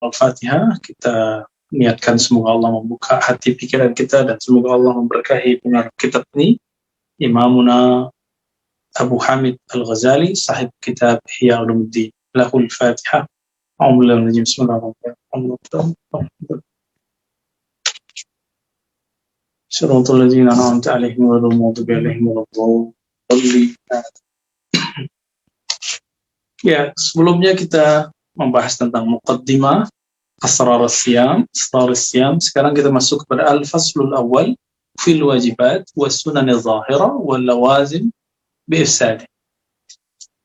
Al-Fatihah, kita niatkan semoga Allah membuka hati pikiran kita dan semoga Allah memberkahi pengarang kitab ini, Imamuna Abu Hamid Al-Ghazali, sahib kitab Ihya Ulumuddin. Lahul Fatihah. A'udzubillahi Bismillahirrahmanirrahim. Shiratal ladzina an'amta 'alaihim ghairil maghdubi 'alaihim waladdallin. Ya, sebelumnya kita membahas tentang muqaddimah Asrar as-Siyam. Sekarang kita masuk kepada al-faslul awal fil wajibat was sunan adh-dhahirah wal lawazim bi ifsad.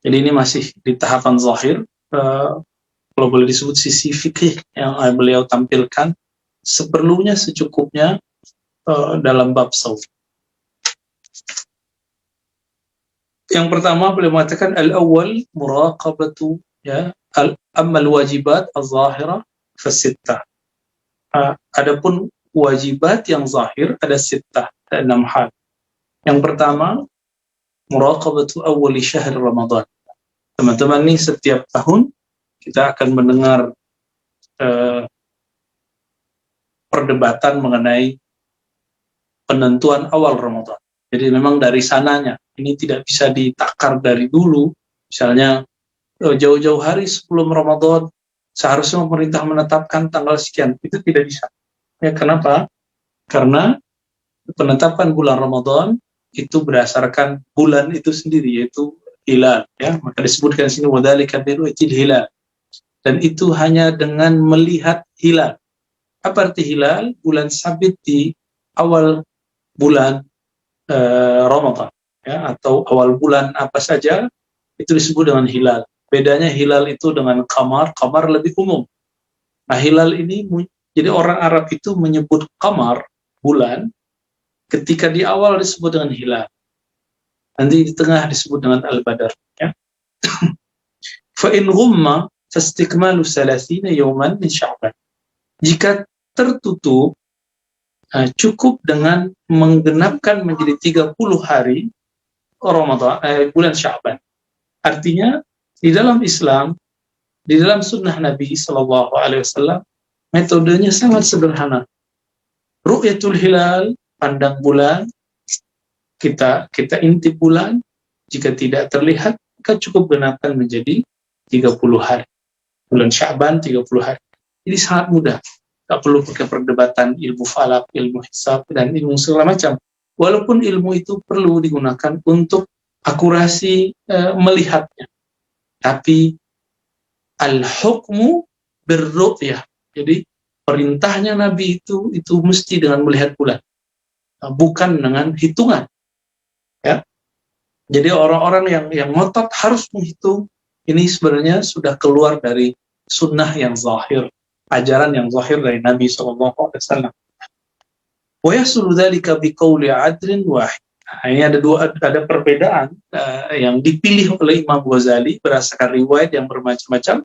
Jadi ini masih di tahapan zahir, kalau boleh disebut sisi fikih yang beliau tampilkan seperlunya secukupnya dalam bab saum. Yang pertama beliau mengatakan al-awwal muraqabatu, ya, al-ammal wajibat az-zahirah fasittah. Adapun wajibat yang zahir ada sittah, ada 6 hal. Yang pertama muraqabatu awwali syahr Ramadan. Teman-teman, nih setiap tahun kita akan mendengar perdebatan mengenai penentuan awal Ramadan. Jadi memang dari sananya, ini tidak bisa ditakar dari dulu. Misalnya jauh-jauh hari sebelum Ramadan seharusnya pemerintah menetapkan tanggal sekian, itu tidak bisa. Ya, kenapa? Karena penetapan bulan Ramadan itu berdasarkan bulan itu sendiri, yaitu hilal. Ya, maka disebutkan di sini wadzalika biru'yatil hilal. Dan itu hanya dengan melihat hilal. Apa arti hilal? Bulan sabit di awal bulan Ramadan, ya, atau awal bulan apa saja itu disebut dengan hilal. Bedanya hilal itu dengan qamar lebih umum. Nah, hilal ini jadi orang Arab itu menyebut qamar, bulan, ketika di awal disebut dengan hilal, nanti di tengah disebut dengan al-badar, ya. Fa in ghumma fastikmalu 30 yawman min Sya'ban. Jika tertutup, cukup dengan menggenapkan menjadi 30 hari Ramadan, bulan Sya'ban. Artinya di dalam Islam, di dalam sunnah Nabi SAW, metodenya sangat sederhana. Ru'yatul hilal, pandang bulan, kita intip bulan, jika tidak terlihat, maka cukup genapkan menjadi 30 hari. Bulan Sya'ban 30 hari. Jadi sangat mudah. Tak perlu pakai perdebatan ilmu falak, ilmu hisab, dan ilmu segala macam. Walaupun ilmu itu perlu digunakan untuk akurasi melihatnya. Tapi al-hukmu birru'yah. Jadi perintahnya Nabi itu mesti dengan melihat bulan. Bukan dengan hitungan. Ya. Jadi orang-orang yang ngotot harus menghitung, ini sebenarnya sudah keluar dari sunnah yang zahir. Ajaran yang zahir dari Nabi SAW. Wa yasulu dzalika biqauli 'adlin wahid. Nah, ini ada perbedaan yang dipilih oleh Imam Ghazali berdasarkan riwayat yang bermacam-macam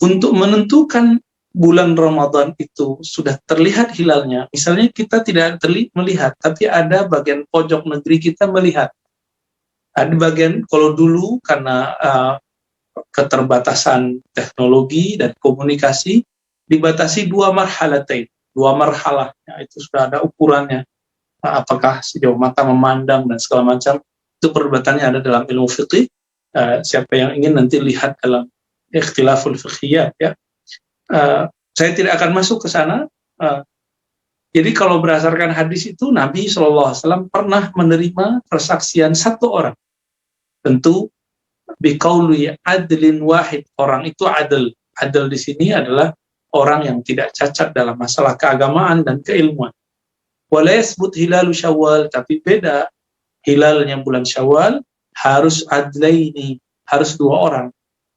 untuk menentukan bulan Ramadan itu sudah terlihat hilalnya. Misalnya kita tidak melihat, tapi ada bagian pojok negeri kita melihat. Ada bagian, kalau dulu karena keterbatasan teknologi dan komunikasi dibatasi 2 marhalatain, 2 marhalah, ya, itu sudah ada ukurannya, apakah sejauh mata memandang dan segala macam. Itu perdebatannya ada dalam ilmu fiqih. Siapa yang ingin nanti lihat dalam ikhtilaful fiqhiyat, ya. Saya tidak akan masuk ke sana. Jadi kalau berdasarkan hadis itu, Nabi SAW pernah menerima persaksian 1 orang. Tentu biqauli adlin wahid, orang itu adil. Adil di sini adalah orang yang tidak cacat dalam masalah keagamaan dan keilmuan. Wala yasbut hilalu Syawal, tapi beda. Hilalnya bulan Syawal harus adlaini, harus 2 orang.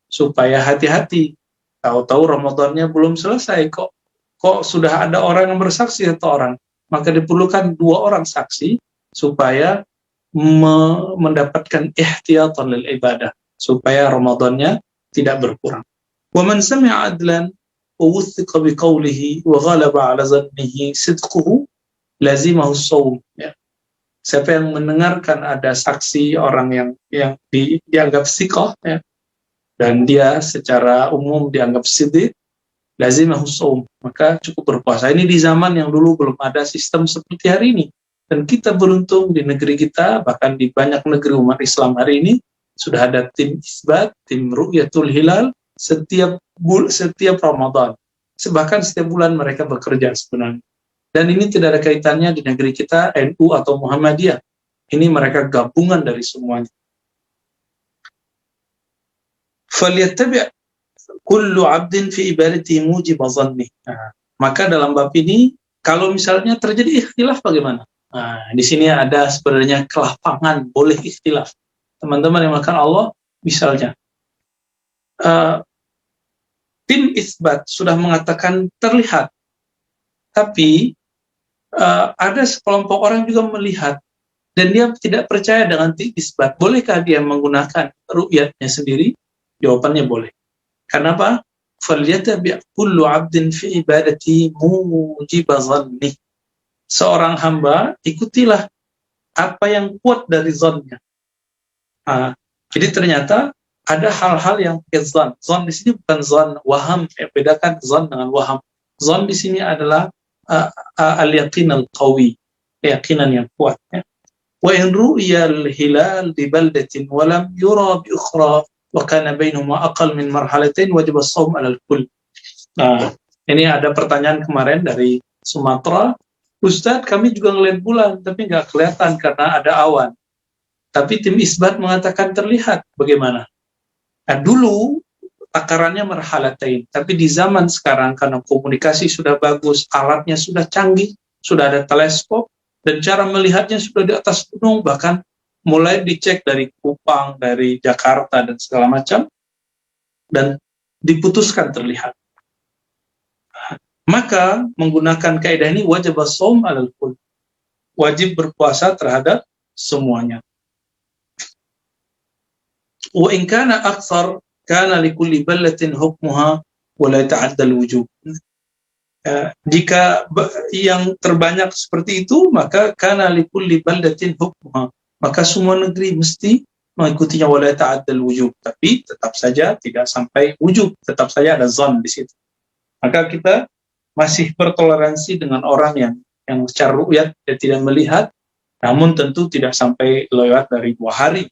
Supaya hati-hati. Tahu-tahu Ramadannya belum selesai, kok sudah ada orang yang bersaksi 1 orang. Maka diperlukan 2 orang saksi supaya mendapatkan ihtiyatan lil ibadah, supaya Ramadannya tidak berkurang. Wa man sami'a adlan wa wuthiqa biqawlihi wa ghalaba 'ala dhannihi sidquhu lazimahu shaum. Ya. Siapa yang mendengarkan ada saksi orang yang dianggap thiqah, ya, dan dia secara umum dianggap siddiq, lazimahus shaum, maka cukup berpuasa. Ini di zaman yang dulu belum ada sistem seperti hari ini. Dan kita beruntung di negeri kita, bahkan di banyak negeri umat Islam hari ini, sudah ada tim isbat, tim ru'yatul hilal, setiap Ramadan. Bahkan setiap bulan mereka bekerja sebenarnya. Dan ini tidak ada kaitannya di negeri kita, NU atau Muhammadiyah. Ini mereka gabungan dari semuanya. فَلْيَتَّبِعْ كُلُّ عَبْدٍ فِي إِبَادَتِهِ مُوجِبَ ظَنِّهِ. Maka dalam bab ini, kalau misalnya terjadi ikhtilaf bagaimana? Nah, di sini ada sebenarnya kelapangan, boleh ikhtilaf. Teman-teman yang melakukan Allah, misalnya, tim isbat sudah mengatakan terlihat, tapi ada sekelompok orang juga melihat, dan dia tidak percaya dengan tim isbat. Bolehkah dia menggunakan ru'yatnya sendiri? Jawabannya boleh. Kenapa? فَلْيَتَبِعْ كُلُّ عَبْدٍ فِي عِبَادَتِهِ مُوجِبَ ظَنِّهِ. Seorang hamba, ikutilah apa yang kuat dari zonnya. Jadi ternyata ada hal-hal yang zon. Zon di sini bukan zon waham. Bedakan zon dengan waham. Zon di sini adalah al-yaqin al-qawi, keyakinan yang kuat. Ya. Wa in ru'ya al-hilal di baldatin wa lam yura bi ukhra wa kana bainahuma aqal min marhalatain wajib as-shaum 'ala al-kull. Nah, ini ada pertanyaan kemarin dari Sumatera. Ustadz, kami juga ngelihat bulan, tapi nggak kelihatan karena ada awan. Tapi tim isbat mengatakan terlihat. Bagaimana? Nah, dulu takarannya marhalatain, tapi di zaman sekarang karena komunikasi sudah bagus, alatnya sudah canggih, sudah ada teleskop, dan cara melihatnya sudah di atas gunung, bahkan mulai dicek dari Kupang, dari Jakarta, dan segala macam, dan diputuskan terlihat. Maka menggunakan kaidah ini wajib as-shaum 'alal kull. Wajib berpuasa terhadap semuanya. Wa in kana aktsar kana likulli ballatin hukmuha wa la ta'adda al-wujub. Jika yang terbanyak seperti itu, maka kana likulli ballatin hukmuha. Maka semua negeri mesti mengikutinya wa la ta'adda al-wujub. Tapi tetap saja tidak sampai wujub, tetap saja ada zon di situ. Maka kita masih bertoleransi dengan orang yang secara ru'yat dia tidak melihat, namun tentu tidak sampai lewat dari 2 hari.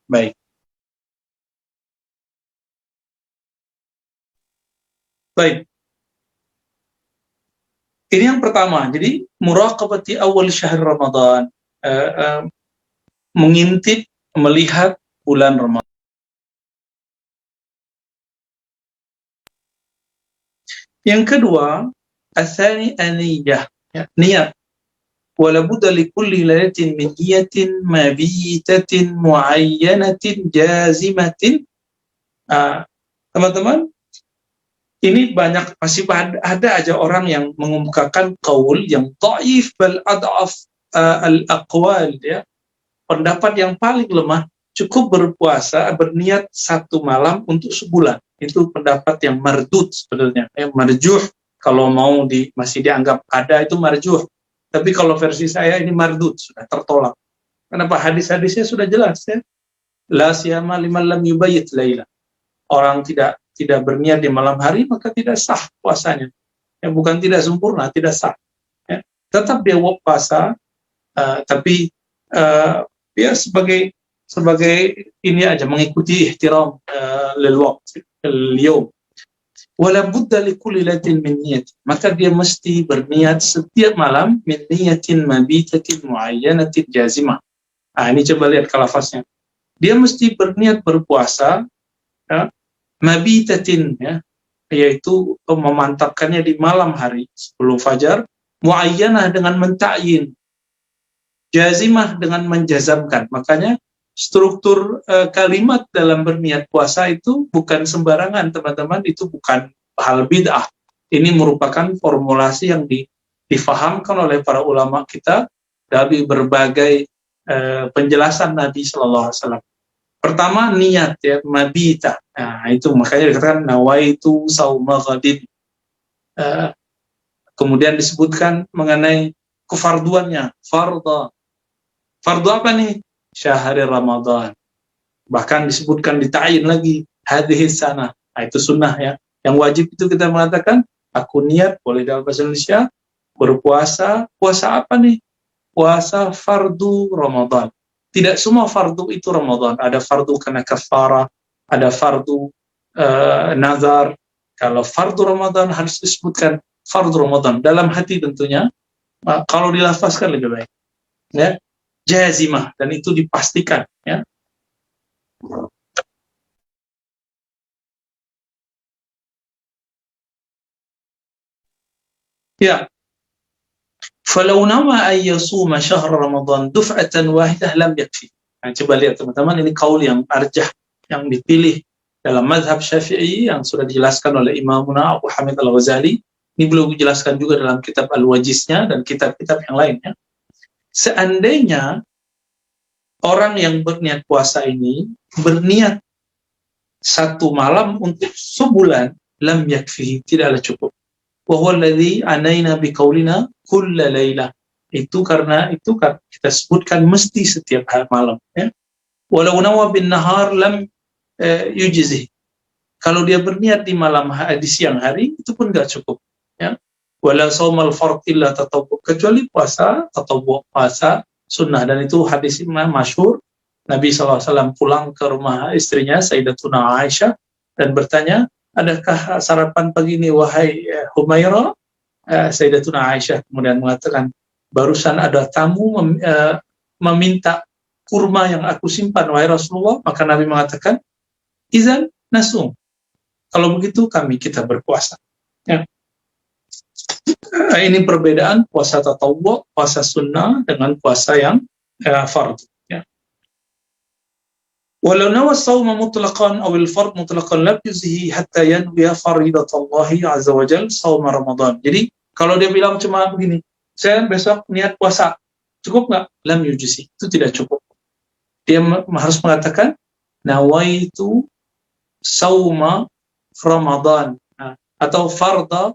Baik. Baik. Ini yang pertama. Jadi muraqabati awal syahr Ramadan, mengintip, melihat bulan Ramadan. Yang kedua, asani aniyah, ya, niat. Wala budda li kulli lailatin min niyatin mabitatin muayyanatin jazimatin. Teman-teman, ini banyak, masih ada aja orang yang mengemukakan qaul yang dhaif bal ad'af al-aqwal, ya. Pendapat yang paling lemah, cukup berpuasa, berniat 1 malam untuk sebulan. Itu pendapat yang mardud sebenarnya, marjuh. Kalau mau masih dianggap ada, itu marjuh. Tapi kalau versi saya ini mardud, sudah tertolak. Kenapa? Hadis-hadisnya sudah jelas, ya. La siyama liman lam yubayyit laila. Orang tidak berniat di malam hari, maka tidak sah puasanya. Ya, bukan tidak sempurna, tidak sah. Ya. Tetap dia puasa, tapi dia sebagai ini aja, mengikuti ihtiram lil waqt, lil yawm. Wala budda li kulli lailatin min niyat. Maka dia mesti berniat setiap malam min niyatin mabitatin muayyanatin jazimah. Ini coba lihat kalafasnya. Dia mesti berniat berpuasa, ya, mabitatin, ya, yaitu memantapkannya di malam hari sebelum fajar, muayyanah dengan mentakyin, jazimah dengan menjazamkan. Makanya struktur kalimat dalam berniat puasa itu bukan sembarangan, teman-teman. Itu bukan hal bid'ah. Ini merupakan formulasi yang difahamkan oleh para ulama kita dari berbagai penjelasan Nabi Sallallahu Alaihi Wasallam. Pertama, niat, ya, mabita. Nah, itu makanya dikatakan nawaitu sauma ghadin. Kemudian disebutkan mengenai kefarduannya, fardu apa nih? Syahri Ramadan. Bahkan disebutkan, dita'yin lagi hadhihi sanah. Itu sunnah, ya. Yang wajib itu kita mengatakan, aku niat, boleh dalam bahasa Indonesia, berpuasa. Puasa apa nih? Puasa fardu Ramadan. Tidak semua fardu itu Ramadan. Ada fardu karena kafarah, ada fardu nazar. Kalau fardu Ramadan harus disebutkan fardu Ramadan. Dalam hati tentunya, kalau dilafazkan lebih baik. Ya, jazimah, dan itu dipastikan. Ya. Ya, falau nama ayyasuma syahr Ramadan duf'atan wahidah lam yakfi. Nah, coba lihat teman-teman, ini kaul yang arjah, yang dipilih dalam mazhab Syafi'i yang sudah dijelaskan oleh Imamuna Abu Hamid Al-Ghazali. Ini belum dijelaskan juga dalam kitab Al-Wajiznya dan kitab-kitab yang lainnya. Seandainya orang yang berniat puasa ini berniat satu malam untuk sebulan, lam yakfihi, tidaklah cukup. Wa huwa alladhi anaina biqaulina kulla laila. Itu karena itu kan kita sebutkan mesti setiap malam, ya. Walau nawa bin nahar lam yujizih. Kalau dia berniat di malam di siang hari itu pun enggak cukup, ya. Wala saumal fard illa tatawwu, kecuali puasa tatawwu, puasa sunnah. Dan itu hadis masyhur, Nabi SAW pulang ke rumah istrinya Sayyidatuna Aisyah dan bertanya, adakah sarapan pagi ini wahai Humairah? Sayyidatuna Aisyah kemudian mengatakan, barusan ada tamu meminta kurma yang aku simpan wahai Rasulullah. Maka Nabi mengatakan, izan nasum, kalau begitu kita berpuasa, ya. Ini perbedaan puasa tatawwu, puasa sunnah dengan puasa yang fardhu, ya. Walau nawa sawma mutlaqan aw al-fard mutlaqan lam yuzhi hatta yanwiya faridatallahi azza wa jalla sawma Ramadan. Jadi kalau dia bilang cuma begini, saya besok niat puasa, cukup nggak? Lam yujzi, itu tidak cukup. Dia harus mengatakan nawaitu sawma Ramadan, atau farda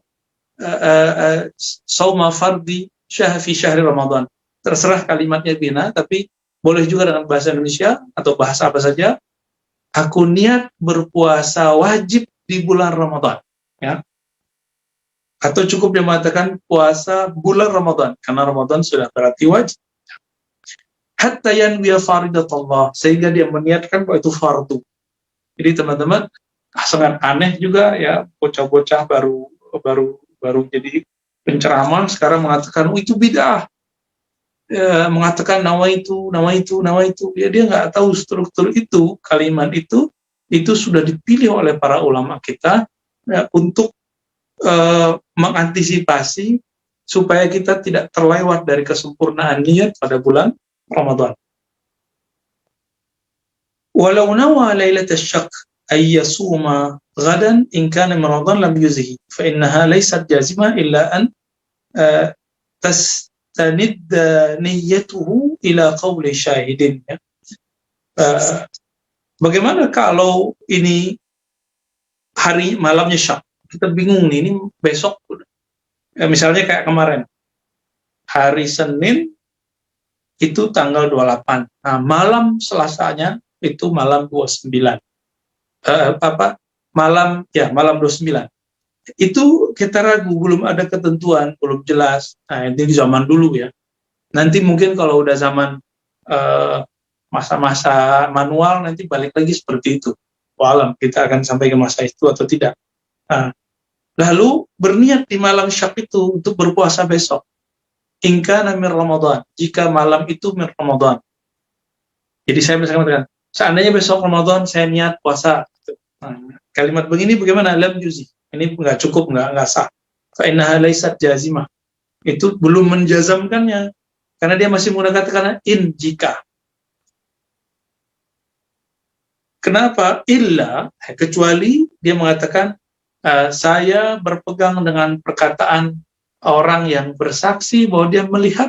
sawma fardi fi syahri Ramadan. Terserah kalimatnya bina, tapi boleh juga dengan bahasa Indonesia atau bahasa apa saja. Aku niat berpuasa wajib di bulan Ramadan, ya. Atau cukup dia mengatakan puasa bulan Ramadan, karena Ramadan sudah berarti wajib. Hatta yanwiya faridatullah, sehingga dia meniatkan bahwa itu fardu. Jadi teman-teman, sangat aneh juga, ya, bocah-bocah baru jadi penceramah sekarang mengatakan, oh itu bid'ah. Mengatakan nawaitu, ya, dia nggak tahu struktur itu, kalimat itu sudah dipilih oleh para ulama kita, ya, untuk mengantisipasi supaya kita tidak terlewat dari kesempurnaan niat pada bulan Ramadan. Walau nawa lailatul syak ay yasuma ghadan in kana Ramadan lam yuzhi fa innaha laysat jazimah illa an tanid niyyatuhu ila qawli syahidin, ya. Bagaimana kalau ini hari malamnya syak, kita bingung nih, ini besok, misalnya kayak kemarin hari Senin itu tanggal 28, nah malam Selasanya itu malam 29, malam 29 itu kita ragu, belum ada ketentuan, belum jelas. Nah, ini di zaman dulu, ya. Nanti mungkin kalau udah zaman masa-masa manual, nanti balik lagi seperti itu. Walam, kita akan sampai ke masa itu atau tidak. Nah, lalu berniat di malam syak itu untuk berpuasa besok. In kana min Ramadan, jika malam itu min Ramadan. Jadi saya misalkan mengatakan, seandainya besok Ramadan saya niat puasa. Nah, kalimat begini bagaimana? Lam yuzi. Ini nggak cukup, nggak sah. Fa innaha laysat jazimah. Itu belum menjazamkannya, karena dia masih menggunakan kata in, jika. Kenapa? Illa, kecuali dia mengatakan saya berpegang dengan perkataan orang yang bersaksi bahwa dia melihat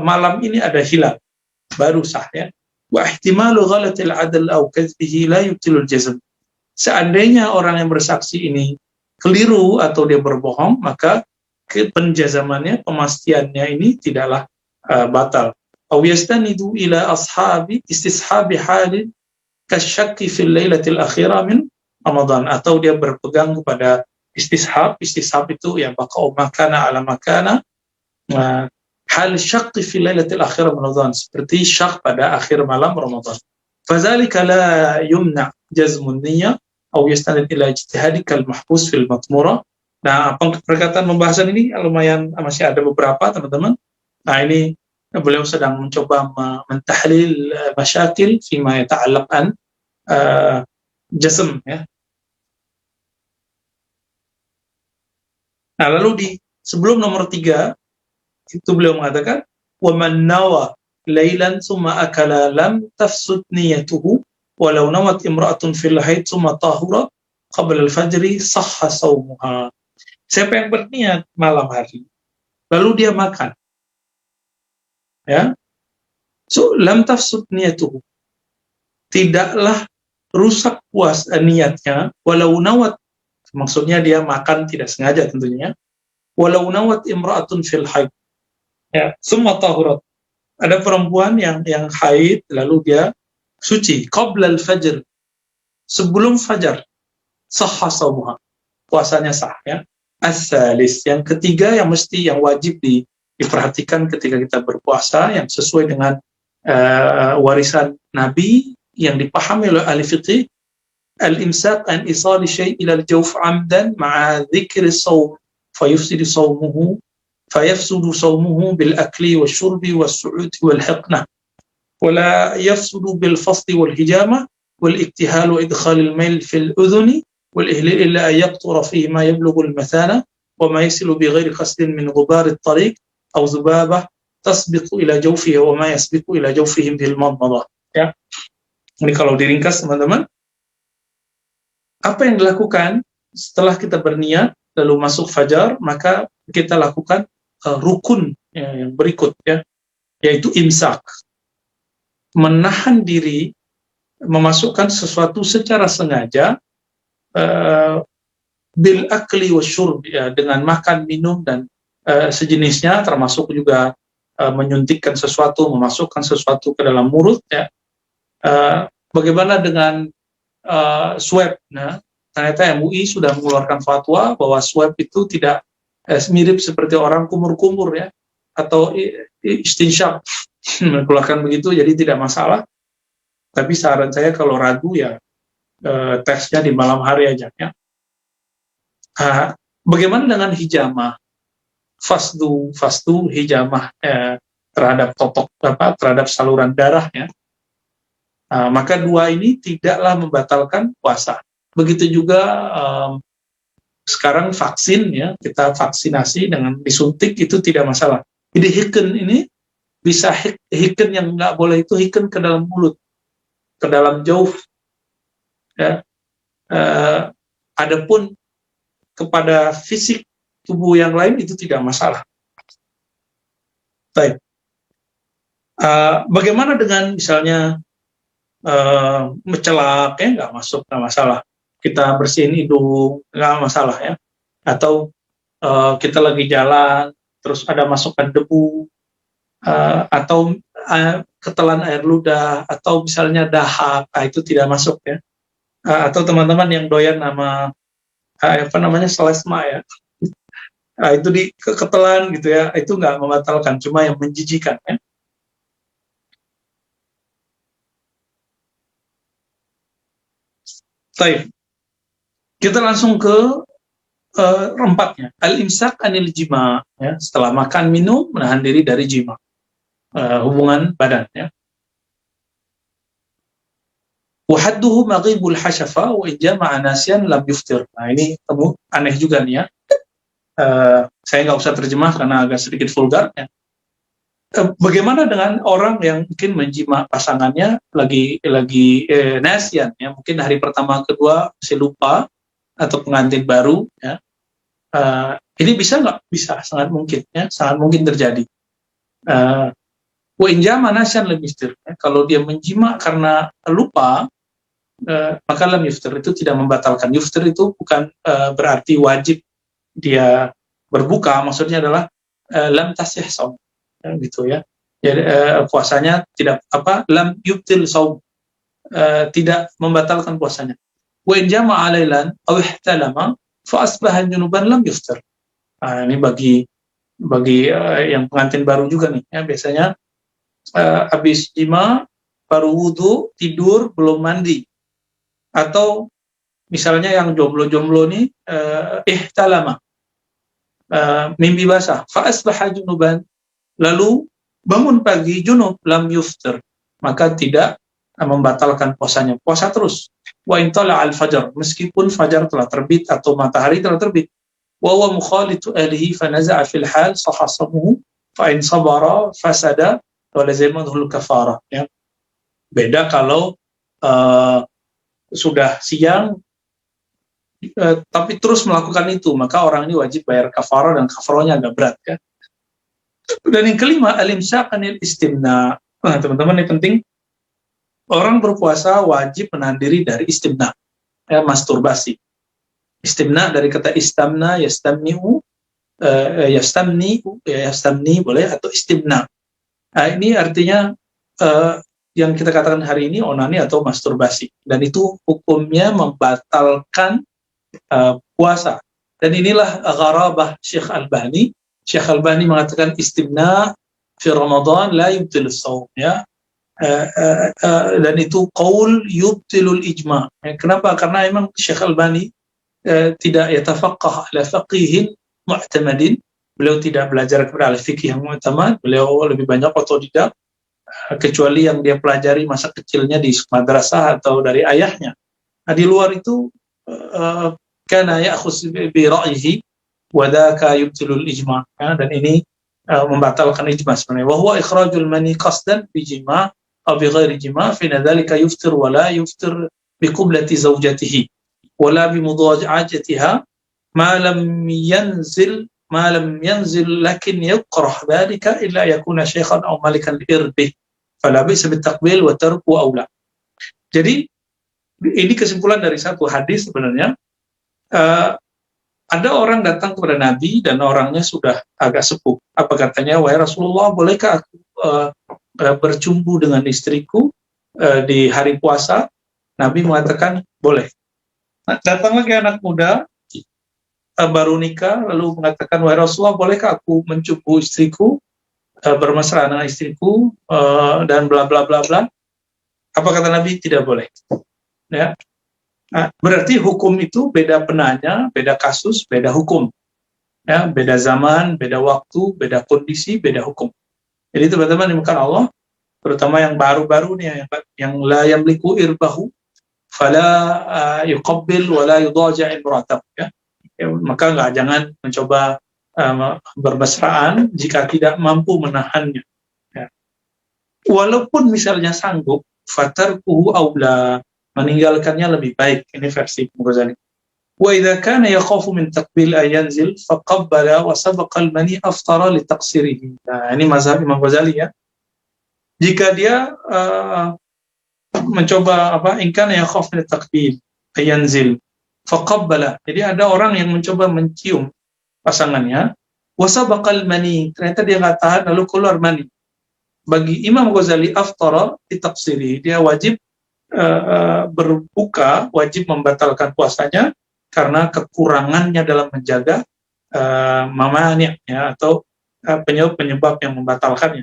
malam ini ada hilal, baru sah, ya. Wa ihtimalu ghalatil adl aw kadzbihi la yubtilul jazm. Seandainya orang yang bersaksi ini keliru atau dia berbohong, maka penjazamannya, pemastiannya ini tidaklah batal. Aw yastanidu ila ashabi istishabi halin kasyakki fil lailatil akhirah min Ramadan, atau dia berpegang kepada istishab itu ya baqa'u makana ala makana, hal syaqq fi lailatul akhir Ramadan, seperti syak pada akhir malam Ramadan. Fadzalika la yumna jazmun niyyah atau yastanid ila ijtihadikal mahbus fil matmura. Nah, perkataan pembahasan ini lumayan, masih ada beberapa teman-teman. Nah, ini beliau sedang mencoba mentahlil masyakil fima yata'allaq an jazm ya. Nah, lalu di sebelum nomor 3 itu beliau mengatakan wa man nawa lailan summa akala lam tafsud niyatuhu walau nawat imra'atun fil haid summa tahura qabla al-fajri sahha shaumuha. Siapa yang berniat malam hari lalu dia makan, ya, so lam tafsud niyatuhu, tidaklah rusak niatnya, walau nawat, maksudnya dia makan tidak sengaja tentunya, walau nawat imra'atun fil haid, ya, summa tahurat, ada perempuan yang haid lalu dia suci qabla al-fajr, sebelum fajar, sahha shaumuha, puasanya sah, ya. As-salis, yang ketiga yang wajib diperhatikan ketika kita berpuasa, yang sesuai dengan warisan Nabi yang dipahami oleh ahli fiqih, al-imsak an isali syai' ila al-jawf 'amdan ma'a dzikri shaum fayufsidu shaumuhu bil akli wasyurbi was-su'udi wal hiqnah wala yafsudu bil fasli wal hijamah wal iktihal wa idkhal al-mail fil udhuni والإهلال إلا أن يقطر فيه ما يبلغ المثانة وما يصل بغير قصد من غبار الطريق أو ذبابة تسبق إلى جوفه وما يسبق إلى جوفهم بالمضمضة. Ya, ini kalau diringkas teman-teman, apa yang dilakukan setelah kita berniat lalu masuk fajar, maka kita lakukan rukun yang berikut, ya, yaitu imsak, menahan diri memasukkan sesuatu secara sengaja, bil akli wasyurb, ya, dengan makan, minum dan sejenisnya, termasuk juga menyuntikkan sesuatu, memasukkan sesuatu ke dalam mulut, ya. Bagaimana dengan swab? Nah, ternyata MUI sudah mengeluarkan fatwa bahwa swab itu tidak mirip seperti orang kumur-kumur, ya, atau istinsyak, mengeluarkan begitu, jadi tidak masalah. Tapi saran saya kalau ragu, ya, tesnya di malam hari aja, ya. Bagaimana dengan hijamah, fasdu hijamah terhadap terhadap saluran darah, ya. Maka dua ini tidaklah membatalkan puasa. Begitu juga sekarang vaksin, ya, kita vaksinasi dengan disuntik itu tidak masalah. Jadi hiken ini bisa hiken yang nggak boleh itu hiken ke dalam mulut, ke dalam jauf. Ya, adapun kepada fisik tubuh yang lain itu tidak masalah. Baik. Bagaimana dengan misalnya mencelak, ya, nggak masalah. Kita bersihin hidung, nggak masalah, ya. Atau kita lagi jalan, terus ada masukan debu, atau ketelan air ludah, atau misalnya dahak, itu tidak masuk, ya. Atau teman-teman yang doyan nama selesma, ya, itu di ketelan gitu, ya, itu nggak membatalkan, cuma yang menjijikan, ya. Baik, kita langsung ke empatnya, al-imsak anil jima, ya, setelah makan minum menahan diri dari jima, hubungan badan, ya. Wahadduhu maghibul hasyafa wa ijama'a nasyan lam yuftir. Nah, ini aneh juga nih, ya. Saya nggak usah terjemah karena agak sedikit vulgar, ya. Bagaimana dengan orang yang mungkin menjima pasangannya lagi nasyan, ya, mungkin hari pertama kedua masih lupa, atau pengantin baru, ya. Ini bisa nggak? Bisa, sangat mungkin, ya, sangat mungkin terjadi. Wa in jama nasyan lam yuftir. Kalau dia menjima karena lupa, maka lam yuftir, itu tidak membatalkan. Yuftir itu bukan berarti wajib dia berbuka, maksudnya adalah lam tasih shaum, gitu, ya. Jadi puasanya tidak lam yubtil shaum, tidak membatalkan puasanya. Wa in jama'a lailan aw ihtalama fa asbaha junuban lam yuftir. Nah, ini bagi yang pengantin baru juga nih ya, biasanya habis jima baru wudu, tidur belum mandi, atau misalnya yang jomblo-jomblo nih ihtalama, mimpi basah, fa asbaha junuban, lalu bangun pagi junub, lam yuftir, maka tidak membatalkan puasanya, puasa terus. Wa in tala al fajar, meskipun fajar telah terbit atau matahari telah terbit, wa huwa mukhalitu ahlihi fa naza'a fil hal sahha shamuhu fa in sabara fasada wa lazimahu kafarah, ya. Beda kalau sudah siang tapi terus melakukan itu, maka orang ini wajib bayar kafarah, dan kafarahnya agak berat, kan. Dan yang kelima, al-imsak anil istimna. Nah, teman-teman, ini penting. Orang berpuasa wajib menahan diri dari istimna, ya, masturbasi. Istimna dari kata istamna, yastamni'u, yastamni boleh, atau istimna. Nah, ini artinya yang kita katakan hari ini onani atau masturbasi, dan itu hukumnya membatalkan puasa. Dan inilah gharabah Syekh Albani. Syekh Albani mengatakan istimna fi Ramadan la yubtilus shaum, ya. Dan itu qaul yubtilul ijma. Kenapa? Karena memang Syekh Albani tidak yatafaqqah ala faqihin mu'tamadin. Beliau tidak belajar kepada al-fiqh yang mu'tamad, beliau lebih banyak otodidak, kecuali yang dia pelajari masa kecilnya di madrasah atau dari ayahnya. Nah, di luar itu kana ya'khudz bi ra'yihi wa dzaka yubtilul ijma, ya, dan ini membatalkan ijma sebenarnya. Wa huwa ikhrajul mani qasdan bi jima' aw bi ghairi jima' fa dzalika yuftir wa la yuftir bi qiblati zawjatihi wa la bi mudaja'atiha ma lam yanzil lakin yukrah dzalika illa yakuna shaykhan aw malikan li irbih fala bisa bitaqbil wa tarku aula. Jadi ini kesimpulan dari satu hadis sebenarnya. Ada orang datang kepada Nabi dan orangnya sudah agak sepuh. Apa katanya? Wahai Rasulullah, bolehkah aku bercumbu dengan istriku di hari puasa? Nabi mengatakan boleh. Nah, datang lagi anak muda baru nikah lalu mengatakan, wahai Rasulullah, bolehkah aku mencumbu istriku, bermesraan dengan istriku, dan bla bla bla bla. Apa kata Nabi? Tidak boleh. Ya. Nah, berarti hukum itu beda penanya, beda kasus, beda hukum, ya, beda zaman, beda waktu, beda kondisi, beda hukum. Jadi teman-teman dimakan Allah, terutama yang baru-baru nih, yang la yamliku irbahu fala yuqabbil wala yudaja' imra'atahu, ya. Maka jangan mencoba bermesraan jika tidak mampu menahannya, ya. Walaupun misalnya sanggup, fatarkuhu aula, meninggalkannya lebih baik. Ini versi Ghazali. Wa idza kana yakhafu min taqbil ayanzil faqabbala wa sabaqa al-mani aftara li taqsirihi. Nah, ini mazhab Imam Ghazali, ya. Jika dia mencoba in kana yakhaf min taqbil ayanzil faqabbala. Jadi ada orang yang mencoba mencium pasangannya, wa sabaqa al-mani, ternyata dia enggak tahan lalu keluar mani. Bagi Imam Ghazali aftara li taqsirihi, dia wajib berbuka, wajib membatalkan puasanya karena kekurangannya dalam menjaga mamanya, ya, atau penyebab yang membatalkannya.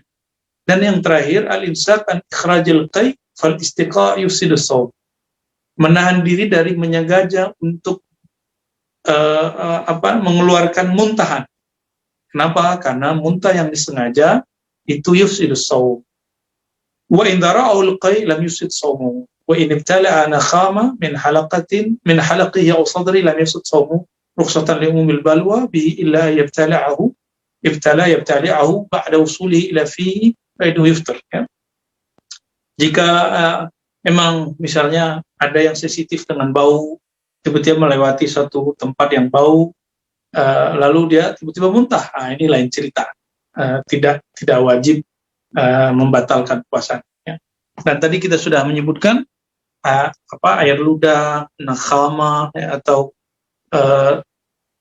Dan yang terakhir, al-imsak an ikhrajil qai fal istiqa yusidus shaum, menahan diri dari menyengaja untuk mengeluarkan muntahan. Kenapa? Karena muntah yang disengaja itu yusidus shaum. Wa in dara'ul qai lam yusid shaumu wa in ibtala'a nakhama min halaqihi aw sadri lam yusud shaumu rukhsatan li umumil balwa bihi illa yabtali'ahu ba'da wusulihi ila fihi fa innahu yuftir, ya. Jika memang misalnya ada yang sensitif dengan bau, tiba-tiba melewati suatu tempat yang bau, lalu dia tiba-tiba muntah, ini lain cerita. Tidak wajib membatalkan puasanya. Dan tadi kita sudah menyebutkan air ludah, nakhama, ya, atau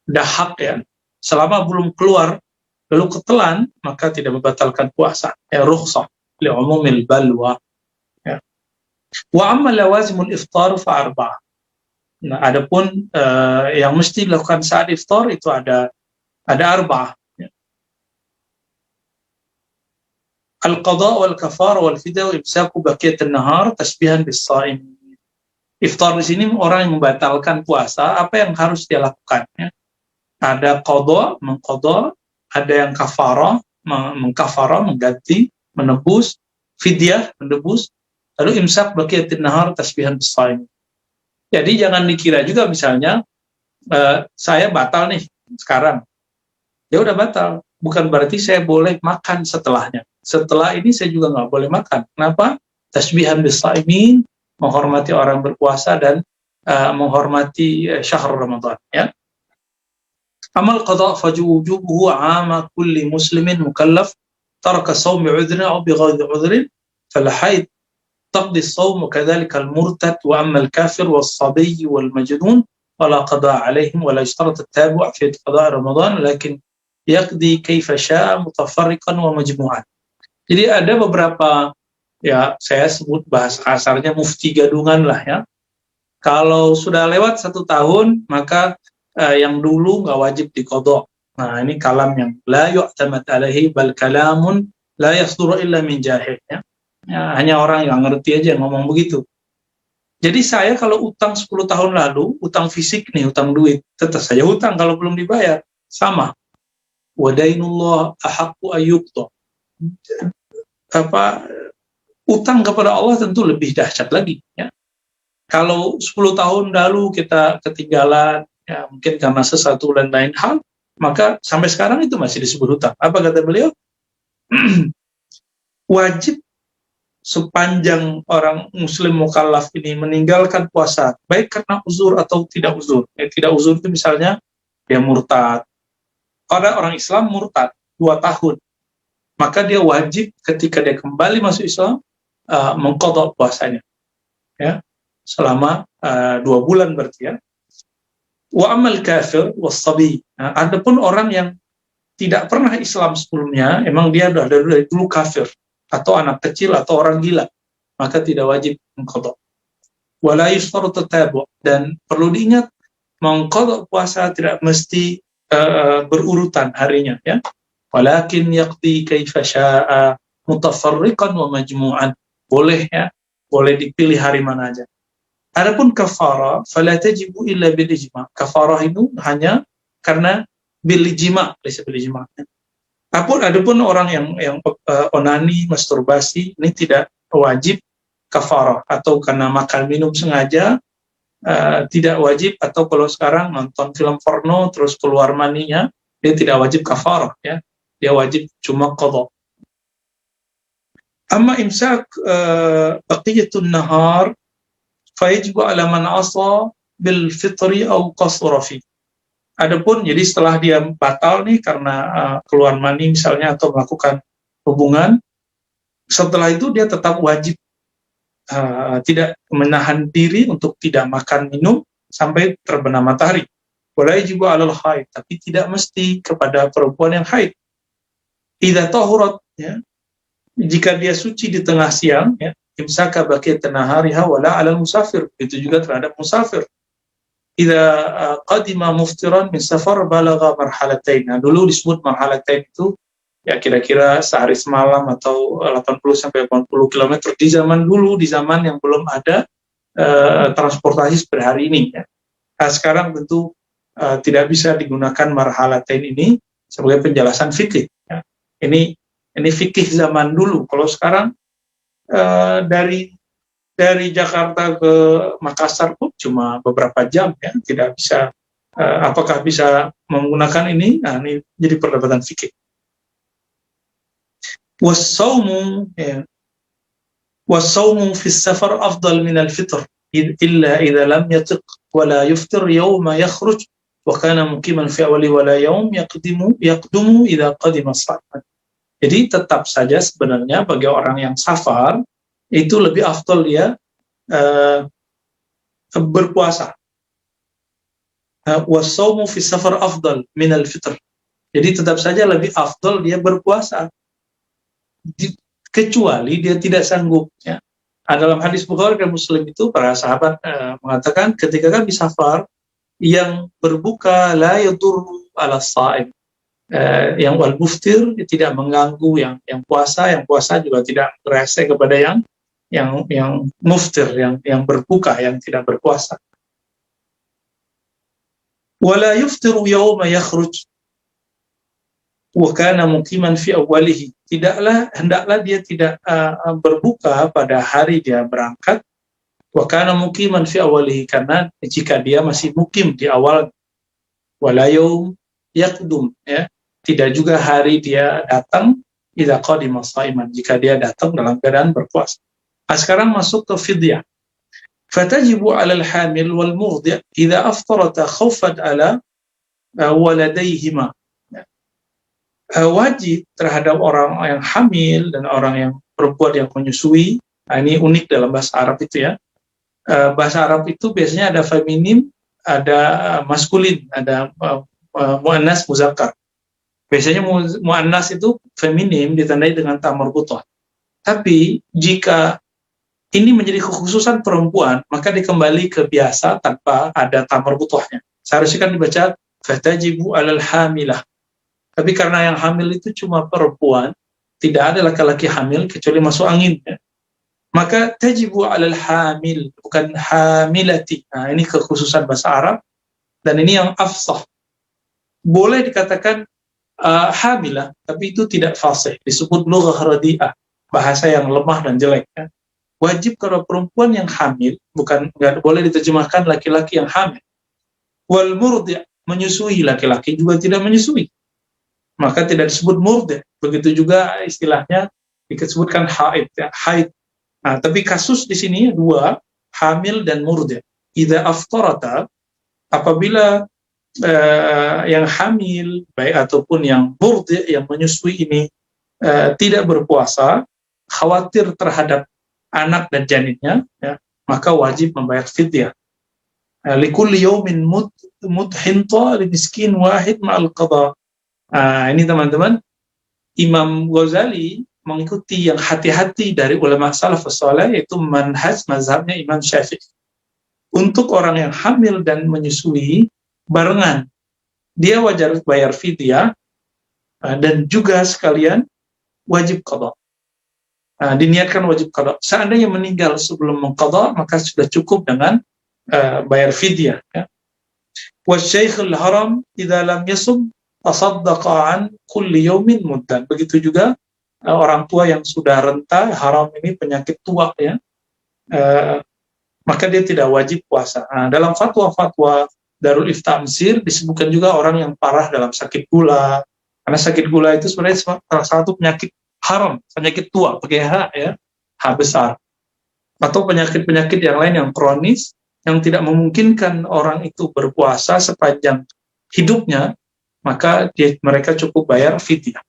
dahak, ya, selama belum keluar lalu ketelan, maka tidak membatalkan puasa, ya, rukhsah li umumil balwa, ya. Wa amma lawazimul iftar fa arba'ah. Nah, adapun yang mesti dilakukan saat iftar itu ada arba'ah. Al-qadha wal kafar wal fidya wa imsaku baqiyat an-nahar tasbihan bis-shaim. Iftar di sini orang yang membatalkan puasa, apa yang harus dia lakukan? Ya? Ada qadha, mengqadha, ada yang kafarah, mengkafarah, mengganti, menebus, fidyah, menebus, lalu imsak baqiyat an-nahar tasbihan bis-shaim. Jadi jangan dikira juga misalnya saya batal nih sekarang, ya udah batal. Bukan berarti saya boleh makan setelahnya. Setelah ini saya juga nggak boleh makan. Kenapa? Tasbihan bis-shaimin, menghormati orang berpuasa dan menghormati syahr Ramadan. Ya. Amal qada fajubuhu 'ama kulli muslimin mukallaf taraka shaumi 'udhrin aw bighairi 'udhrin fal haid taqdi as-shaum kadhalika al-murtad wa amma al-kafir was-sabiy wal-majnun wala qada 'alaihim wala yushtarat at-tabu' fi qada Ramadan lakin yaqdi kaifa syaa mutafarriqan wa majmu'an. Jadi ada beberapa, ya saya sebut bahasa kasarnya mufti gadungan lah ya. Kalau sudah lewat 1 tahun, maka yang dulu nggak wajib diqadha. Nah ini kalam yang la yu'tamad alaihi bal kalamun la yasduru illa min jahil ya. Hanya orang yang ngerti aja yang ngomong begitu. Jadi saya kalau utang 10 tahun lalu, utang fisik nih, utang duit, tetap saja utang kalau belum dibayar. Sama. Wadainullah ahaqqu ayyuqta. Utang kepada Allah tentu lebih dahsyat lagi ya. Kalau 10 tahun lalu kita ketinggalan ya, mungkin karena sesuatu dan lain hal, maka sampai sekarang itu masih disebut hutang. Apa kata beliau? Wajib sepanjang orang muslim mukallaf ini meninggalkan puasa, baik karena uzur atau tidak uzur. Tidak uzur itu misalnya dia murtad. Orang Islam murtad 2 tahun, maka dia wajib ketika dia kembali masuk Islam mengqadha puasanya ya, selama 2 bulan berarti ya. Wa amal kafir was-sabi. Adapun orang yang tidak pernah Islam sebelumnya, emang dia dari dulu kafir atau anak kecil atau orang gila, maka tidak wajib mengqadha. Wala yushtaratu tabu', dan perlu diingat mengqadha puasa tidak mesti berurutan harinya ya. Walakin yaqdi kaifa syaa mutafarriqan wa majmu'an. Boleh ya, boleh dipilih hari mana aja. Adapun kafarah fala tajibu illa bil ijma'. Kafarah itu hanya karena bil ijma', bisa bil ijma'. Adapun orang yang onani, masturbasi, ini tidak wajib kafarah, atau karena makan minum sengaja tidak wajib, atau kalau sekarang nonton film porno terus keluar maninya, dia tidak wajib kafarah ya. Dia wajib cuma qadha. Amma imsak baqiyatun nahar fa yajibu ala man asa bil fitri aw qasra fi. Adapun jadi setelah dia batal nih karena keluar mani misalnya atau melakukan hubungan, setelah itu dia tetap wajib tidak menahan diri untuk tidak makan minum sampai terbenam matahari. Wala yajibu 'alal haid, tapi tidak mesti kepada perempuan yang haid. Idza tahurat ya, jika dia suci di tengah siang ya, imsaka baqiyatan nahariha wala 'alal musafir, itu juga terhadap musafir. Idza qadima muftiran min safar balagha marhalatain. Nah, dulu disebut marhalatain itu ya kira-kira sehari semalam atau 80 sampai 80 km di zaman dulu, di zaman yang belum ada transportasi seperti hari ini ya. Nah, sekarang tentu tidak bisa digunakan marhalatain ini sebagai penjelasan fikih ya. Ini fikih zaman dulu. Kalau sekarang dari Jakarta ke Makassar pun cuma beberapa jam ya, tidak bisa. Apakah bisa menggunakan ini? Nah, ini jadi perdebatan fikih. Was-saumu fi safar afdal min al-fitr illa idza lam yatiq wa la yuftir yawma yakhruj wa kana muqiman fi awali wa la yawm yaqdumu idza qadima as-safar. Jadi tetap saja sebenarnya bagi orang yang safar itu lebih afdal dia berpuasa. Was-saumu fi safar afdal min al-fitr. Jadi tetap saja lebih afdal dia berpuasa, kecuali dia tidak sanggup ya. Dalam hadis Bukhari dan Muslim itu para sahabat mengatakan ketika kami safar, yang berbuka la yadurru ala shaim, yang wal muftir tidak mengganggu yang puasa juga tidak berasa kepada yang muftir, yang berbuka, yang tidak berpuasa. Wala yuftiru yawma yakhruj wa kana muqiman fi awwalihi, hendaklah dia tidak berbuka pada hari dia berangkat, wa kana muqiman fi awwalihi, karena jika dia masih mukim di awal, wala yawm yaqdum, ya, tidak juga hari dia datang, idza qadima shaiman, jika dia datang dalam keadaan berpuasa. Sekarang masuk ke fidyah. Fatajibu 'ala al-hamil wal murdi' idza aftarata khawfan 'ala waladayhima. Wajib terhadap orang yang hamil dan orang yang perempuan yang menyusui. Ini unik dalam bahasa Arab itu, ya. Bahasa Arab itu biasanya ada feminim, ada maskulin, ada muannas muzakkar. Biasanya muannas itu feminim ditandai dengan ta marbutah. Tapi jika ini menjadi kekhususan perempuan, maka dikembali ke biasa tanpa ada ta marbutahnya. Seharusnya kan dibaca fatajibu 'alal hamilah. Tapi karena yang hamil itu cuma perempuan, tidak ada laki-laki hamil kecuali masuk angin, ya. Maka tajibu 'alal hamil, bukan hamilati. Nah, ini kekhususan bahasa Arab dan ini yang afsah. Boleh dikatakan hamilah, tapi itu tidak fasih, disebut lughah radi'ah, bahasa yang lemah dan jelek, ya. Wajib kalau perempuan yang hamil, nggak boleh diterjemahkan laki-laki yang hamil. Wal murdi', menyusui, laki-laki juga tidak menyusui, maka tidak disebut murdi'. Begitu juga istilahnya disebutkan haid, ya, haid. Nah, tapi kasus di sini dua, hamil dan murdi'. Idza aftarata, apabila yang hamil baik ataupun yang murdi', yang menyusui ini tidak berpuasa, khawatir terhadap anak dan janinnya, ya, maka wajib membayar fidyah. Likulli yawmin mudhin li miskin wahid ma'al qada. Ini teman-teman, Imam Ghazali mengikuti yang hati-hati dari ulama salafus saleh, yaitu manhaj mazhabnya Imam Syafi'i. Untuk orang yang hamil dan menyusui barengan, dia wajar bayar fidyah dan juga sekalian wajib qada. Diniatkan wajib qada. Seandainya meninggal sebelum mengqada, maka sudah cukup dengan bayar fidyah, ya. Wa syaikhul haram idza lam yasum tasaddaqa an kulli yawmin muddan. Begitu juga orang tua yang sudah renta, haram ini penyakit tua, ya, maka dia tidak wajib puasa. Dalam fatwa-fatwa Darul Ifta Mesir disebutkan juga orang yang parah dalam sakit gula, karena sakit gula itu sebenarnya salah satu penyakit haram, penyakit tua, pakai H, ya, H besar. Atau penyakit-penyakit yang lain yang kronis, yang tidak memungkinkan orang itu berpuasa sepanjang hidupnya, maka mereka cukup bayar fidyah.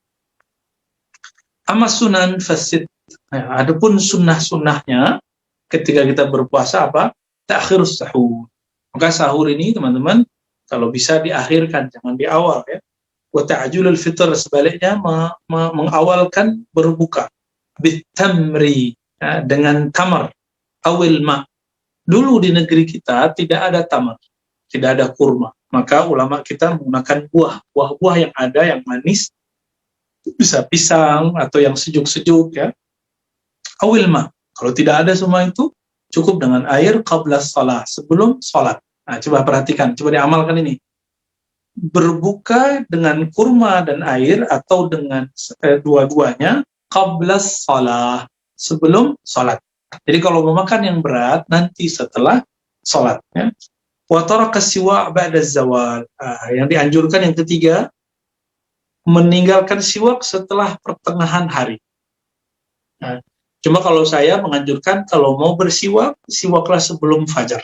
Amma sunan fasid. Adapun sunnah-sunnahnya ketika kita berpuasa apa? Ta'khirus sahur. Maka sahur ini teman-teman kalau bisa diakhirkan, jangan di awal, ya. Wa ta'jilul fitr, sebaliknya mengawalkan berbuka bitamri, ya, dengan tamar awil ma. Dulu di negeri kita tidak ada tamar, tidak ada kurma, maka ulama kita menggunakan buah-buah yang ada, yang manis, bisa pisang atau yang sejuk-sejuk, ya. Awil ma. Kalau tidak ada semua itu, cukup dengan air qabla shalah, sebelum salat. Coba perhatikan, coba diamalkan ini. Berbuka dengan kurma dan air atau dengan dua-duanya qabla shalah, sebelum salat. Jadi kalau mau makan yang berat nanti setelah salat, ya. Wa taraka siwa' ba'da zawal. Yang dianjurkan yang ketiga, meninggalkan siwak setelah pertengahan hari. Cuma kalau saya menganjurkan kalau mau bersiwak, siwaklah sebelum fajar.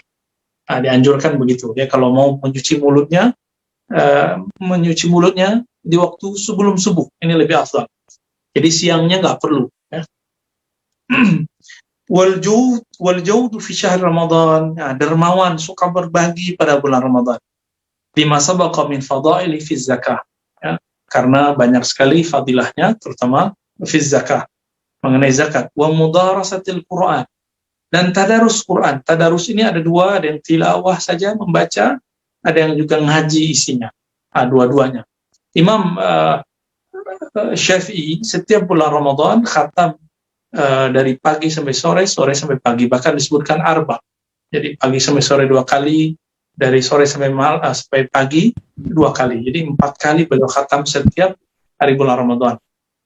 Dianjurkan begitu, ya. Kalau mau mencuci mulutnya di waktu sebelum subuh, ini lebih afdal. Jadi siangnya nggak perlu, ya. Wal jawd fi syahr Ramadan, dermawan, suka berbagi pada bulan Ramadan. Bima sabaqa min fadaili fi zakah, ya. Karena banyak sekali fadilahnya, terutama fi zakah, mengenai zakat. Wa mudarasatil Quran, Dan tadarus Quran. Tadarus ini ada dua, ada yang tilawah saja membaca, ada yang juga ngaji isinya. Dua-duanya. Imam Syafi'i setiap bulan Ramadan khatam dari pagi sampai sore, sore sampai pagi, bahkan disebutkan arba. Jadi pagi sampai sore 2 kali, dari sore sampai sampai pagi 2 kali. Jadi 4 kali beliau khatam setiap hari bulan Ramadan.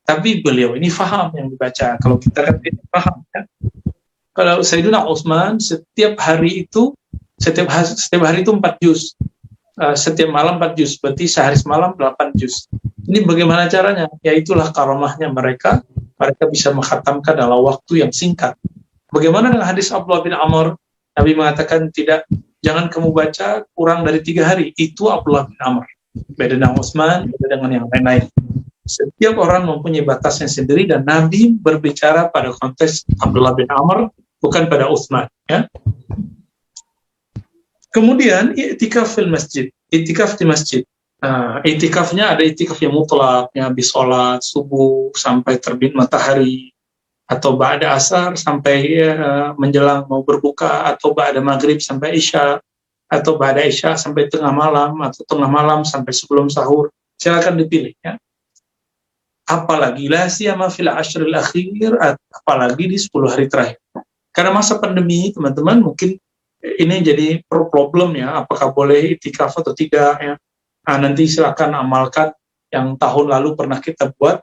Tapi beliau ini faham yang dibaca. Kalau kita kan tidak paham, ya. Kalau Sayyidina Utsman setiap hari itu 4 juz. Setiap malam 4 juz, berarti sehari semalam 8 juz. Ini bagaimana caranya? Ya itulah karamahnya mereka bisa mengkhatamkan dalam waktu yang singkat. Bagaimana dengan hadis Abdullah bin Amr? Nabi mengatakan tidak, jangan kamu baca kurang dari 3 hari. Itu Abdullah bin Amr. Beda dengan Utsman, beda dengan yang lain-lain. Setiap orang mempunyai batasnya sendiri dan Nabi berbicara pada konteks Abdullah bin Amr, bukan pada Utsman. Ya. Kemudian i'tikaf fil masjid, i'tikaf di masjid. I'tikafnya ada i'tikaf yang mutlak, ya, habis sholat subuh sampai terbit matahari, atau ba'da asar sampai menjelang mau berbuka, atau ba'da maghrib sampai isya, atau ba'da isya sampai tengah malam, atau tengah malam sampai sebelum sahur. Silakan dipilih, ya. Apalagi la siyama fil ashril akhir, apalagi di 10 hari terakhir. Karena masa pandemi, teman-teman, mungkin ini jadi problem, ya, apakah boleh itikaf atau tidak, ya. Nanti silakan amalkan yang tahun lalu pernah kita buat,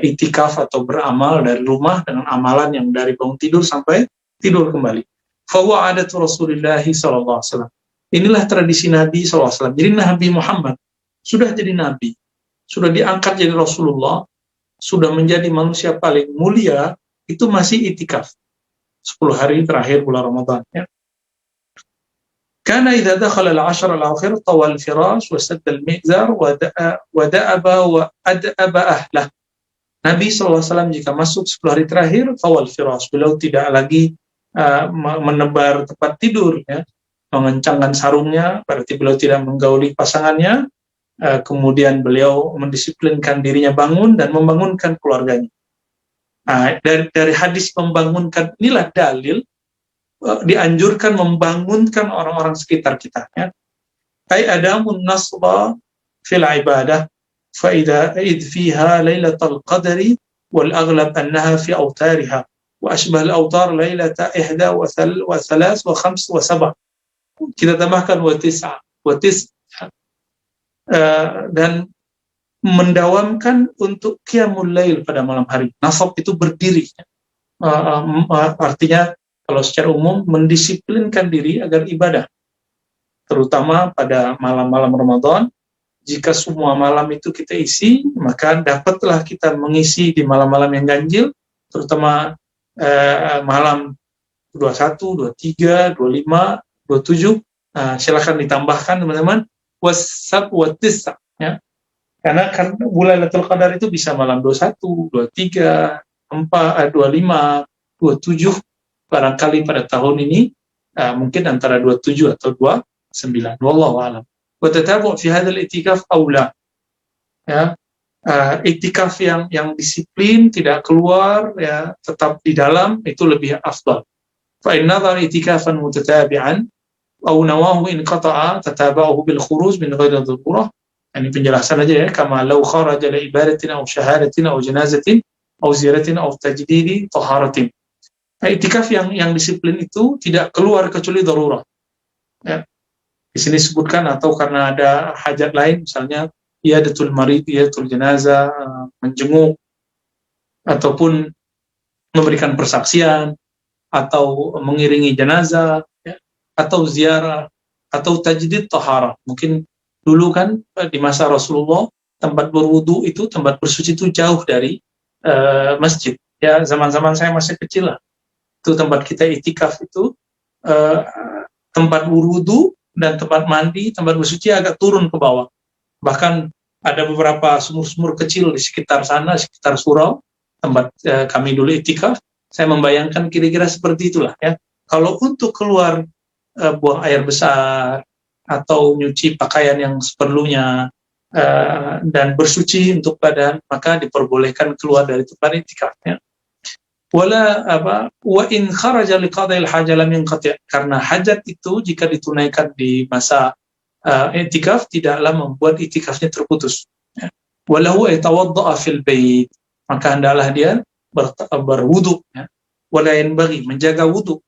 itikaf atau beramal dari rumah dengan amalan yang dari bangun tidur sampai tidur kembali. Fa huwa adatu Rasulillah sallallahu alaihi wasallam. Inilah tradisi Nabi sallallahu alaihi wasallam. Jadi Nabi Muhammad sudah jadi nabi, sudah diangkat jadi Rasulullah, sudah menjadi manusia paling mulia, itu masih itikaf 10 hari terakhir bulan Ramadan, ya. Karena idza dakhala al-'ashr al-akhir tawal firash wa sadda al-mi'zar wa da'aba wa ad'aba ahlah. Nabi SAW jika masuk 10 hari terakhir tawal firash, beliau tidak lagi menebar tempat tidur, ya, mengencangkan sarungnya, berarti beliau tidak menggauli pasangannya. Kemudian beliau mendisiplinkan dirinya bangun dan membangunkan keluarganya. Dari hadis membangunkan inilah dalil dianjurkan membangunkan orang-orang sekitar kita, ya. Ai adamun nasba fil ibadah fa idza fiha lailatul qadri wal aghlab annaha fi awtariha wa ashbah al awtar lailata 1 wa 3 wa 5 wa 7. Kita tambahkan wa 9 dan mendawamkan untuk qiyamul lail pada malam hari. Nasab itu berdiri, artinya kalau secara umum mendisiplinkan diri agar ibadah, terutama pada malam-malam Ramadan. Jika semua malam itu kita isi, maka dapatlah kita mengisi di malam-malam yang ganjil, terutama malam 21, 23, 25, 27. Silakan ditambahkan, teman-teman, wasab wa tisa, ya. Karena bulan Lailatul Qadar itu bisa malam 21, 23, 4, 25, 27. Barangkali pada tahun ini mungkin antara 27 atau 29. Wallahu a'lam. Wa tatabu' fi hadzal i'tikaf aula. Ya. I'tikaf yang disiplin, tidak keluar, ya, tetap di dalam, itu lebih afdal. Fa in nadhara i'tikafan mutatabi'an aw nawahu in qata'a tataba'uhu bil khuruj min ghairi dhururah. Ini penjelasan aja, ya, kama law kharaja li ibadatin aw syahadatin aw janazatin aw ziyaratin aw tajdidi taharatin. I'tikaf yang disiplin itu tidak keluar kecuali darurat, ya. Di sini disebutkan atau karena ada hajat lain, misalnya iyadatul marid, iyadatul jenazah, menjenguk, ataupun memberikan persaksian, atau mengiringi jenazah, ya, atau ziarah, atau tajdid taharah. Mungkin dulu kan di masa Rasulullah tempat berwudu itu, tempat bersuci itu jauh dari masjid. Ya, zaman-zaman saya masih kecil lah. Itu tempat kita itikaf itu tempat wudu dan tempat mandi, tempat bersuci agak turun ke bawah. Bahkan ada beberapa sumur-sumur kecil di sekitar sana, sekitar surau tempat kami dulu itikaf. Saya membayangkan kira-kira seperti itulah, ya. Kalau untuk keluar buang air besar atau nyuci pakaian yang seperlunya dan bersuci untuk badan, maka diperbolehkan keluar dari tempat itikaf, ya. wa in kharaja liqada'il hajah lam yanqati', karena hajat itu jika ditunaikan di masa i'tikaf tidaklah membuat i'tikafnya terputus. Walahu yatawadda'a fil bait, maka hendaklah dia berwudu, wala yanbaghi, menjaga wudu,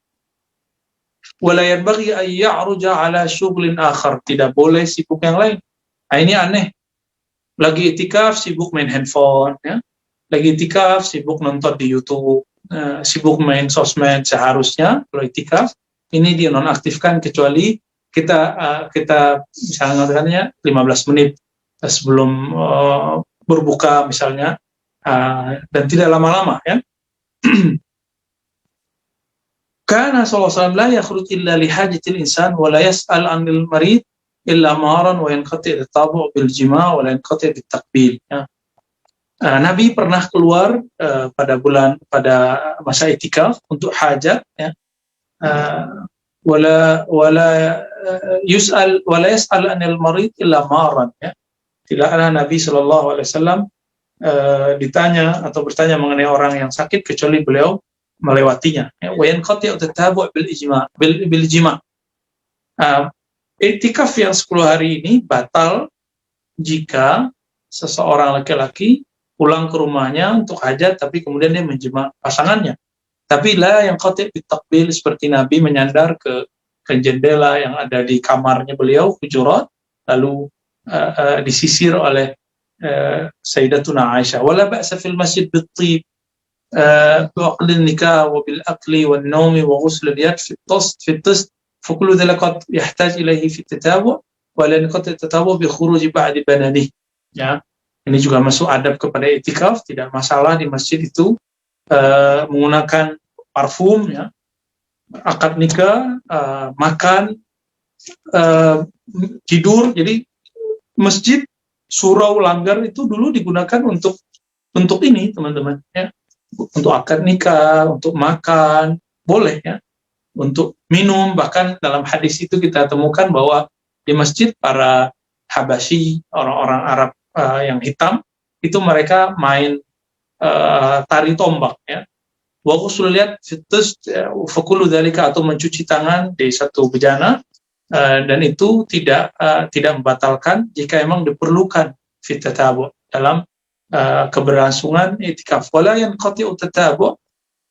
wala yanbaghi ay ya'ruja ala syughlin akhar, tidak boleh sibuk yang lain. Ini aneh, lagi i'tikaf sibuk main handphone, lagi i'tikaf sibuk nonton di YouTube, sibuk main sosmed. Seharusnya kalau i'tikaf ini dinonaktifkan, kecuali kita misalnya mengatakannya 15 menit sebelum berbuka misalnya, dan tidak lama-lama, ya. Karena sallallahu alaihi wasallam la yakhruj illa li hajatil insan wa la yas'al 'anil marid illa maran wa yanqati' at-tabu' bil jima' wa la yanqati' bit taqbil, ya. Nabi pernah keluar pada masa i'tikaf untuk hajat, ya. Wala yas'al 'anil marid illa maran, ya. Tidaklah Nabi sallallahu alaihi wasallam ditanya atau bertanya mengenai orang yang sakit kecuali beliau melewatinya. Wa yanqati' at-tabu' bil jima'. I'tikaf yang 10 hari ini batal jika seseorang laki-laki pulang ke rumahnya untuk hajat tapi kemudian dia menjima pasangannya. Tapi la yanqati' bit taqbil, seperti Nabi menyandar ke jendela yang ada di kamarnya beliau, hujurat, lalu disisir oleh Sayyidatuna Aisyah. Wala ba'sa fil masjid bit-tib وعقد النكاح وبالأكل والنوم وغسل اليد في الطست فكل ذلك قد يحتاج إليه في التتابع ولن قد التتابع بخروج بعد بنانه, ya. Ini juga masuk adab kepada i'tikaf, tidak masalah di masjid itu menggunakan parfum, ya, akad nikah, makan, tidur. Jadi masjid surau langgar itu dulu digunakan untuk ini, teman-teman, ya. Untuk akad nikah, untuk makan, boleh, ya. Untuk minum, bahkan dalam hadis itu kita temukan bahwa di masjid para Habasyi, orang-orang Arab yang hitam, itu mereka main tari tombak, ya. Wa ghusl yad fitus fa kullu dzalika, atau mencuci tangan di satu bejana, dan itu tidak membatalkan jika memang diperlukan fit tatabu, dalam keberlangsungan i'tikaf. Wala yanqati'u tatabu'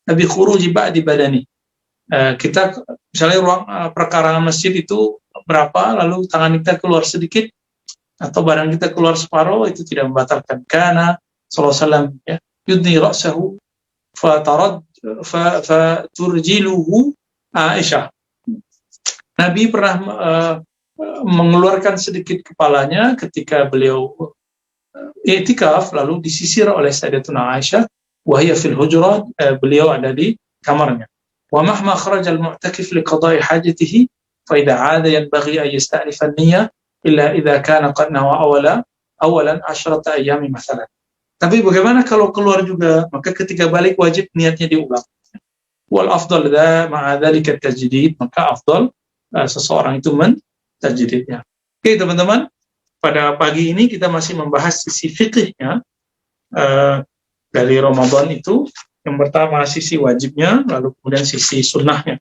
bi khuruji ba'di badani. Kita misalnya ruang perkarangan masjid itu berapa, lalu tangan kita keluar sedikit atau badan kita keluar separuh, itu tidak membatalkan. Karena sallallahu alaihi wasallam, ya, yudni ra'sahu fa turjiluhu Aisyah. Nabi pernah mengeluarkan sedikit kepalanya ketika beliau i'tikaf, lalu disisir oleh Sayyidatuna Aisyah, wa hiya fil hujurat, beliau ada di kamarnya. Wa mahma kharaja al-mu'takif li qada'i hajatihi fa idza 'ada yanbaghi an yasta'nifa an-niyyah illa idza kana qad nawa awalan 10 ayyam masalan. Tapi bagaimana kalau keluar juga? Maka ketika balik wajib niatnya diulang. Wal afdal ma'a dzalika at-tajdid, maka afdal seseorang itu men-tajdidnya. Oke, teman-teman, pada pagi ini kita masih membahas sisi fikihnya dari Ramadan itu. Yang pertama sisi wajibnya, lalu kemudian sisi sunnahnya,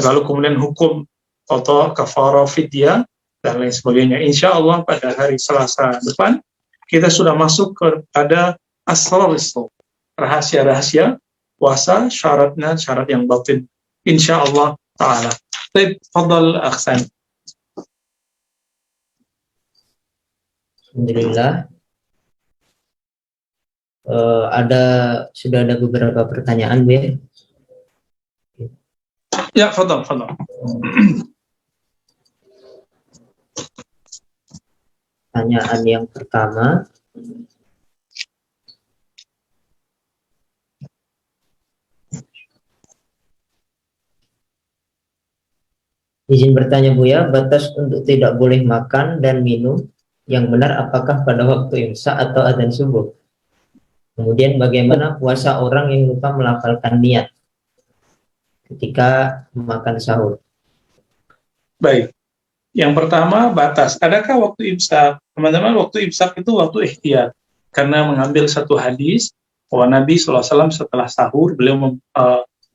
lalu kemudian hukum atau kafarah, fidyah, dan lain sebagainya. Insya Allah pada hari Selasa depan kita sudah masuk kepada asrar isto, rahasia-rahasia puasa, syaratnya syarat yang batin. Insya Allah Taala. Baik, fadal Aksan. Alhamdulillah. Sudah ada beberapa pertanyaan, Bu, ya? Ya, fadal. Pertanyaan yang pertama, izin bertanya, Bu, ya, batas untuk tidak boleh makan dan minum yang benar apakah pada waktu imsak atau adzan subuh? Kemudian bagaimana puasa orang yang lupa melafalkan niat ketika makan sahur? Baik. Yang pertama, batas. Adakah waktu imsak? Teman-teman, waktu imsak itu waktu ikhtiar. Karena mengambil satu hadis bahwa Nabi SAW setelah sahur beliau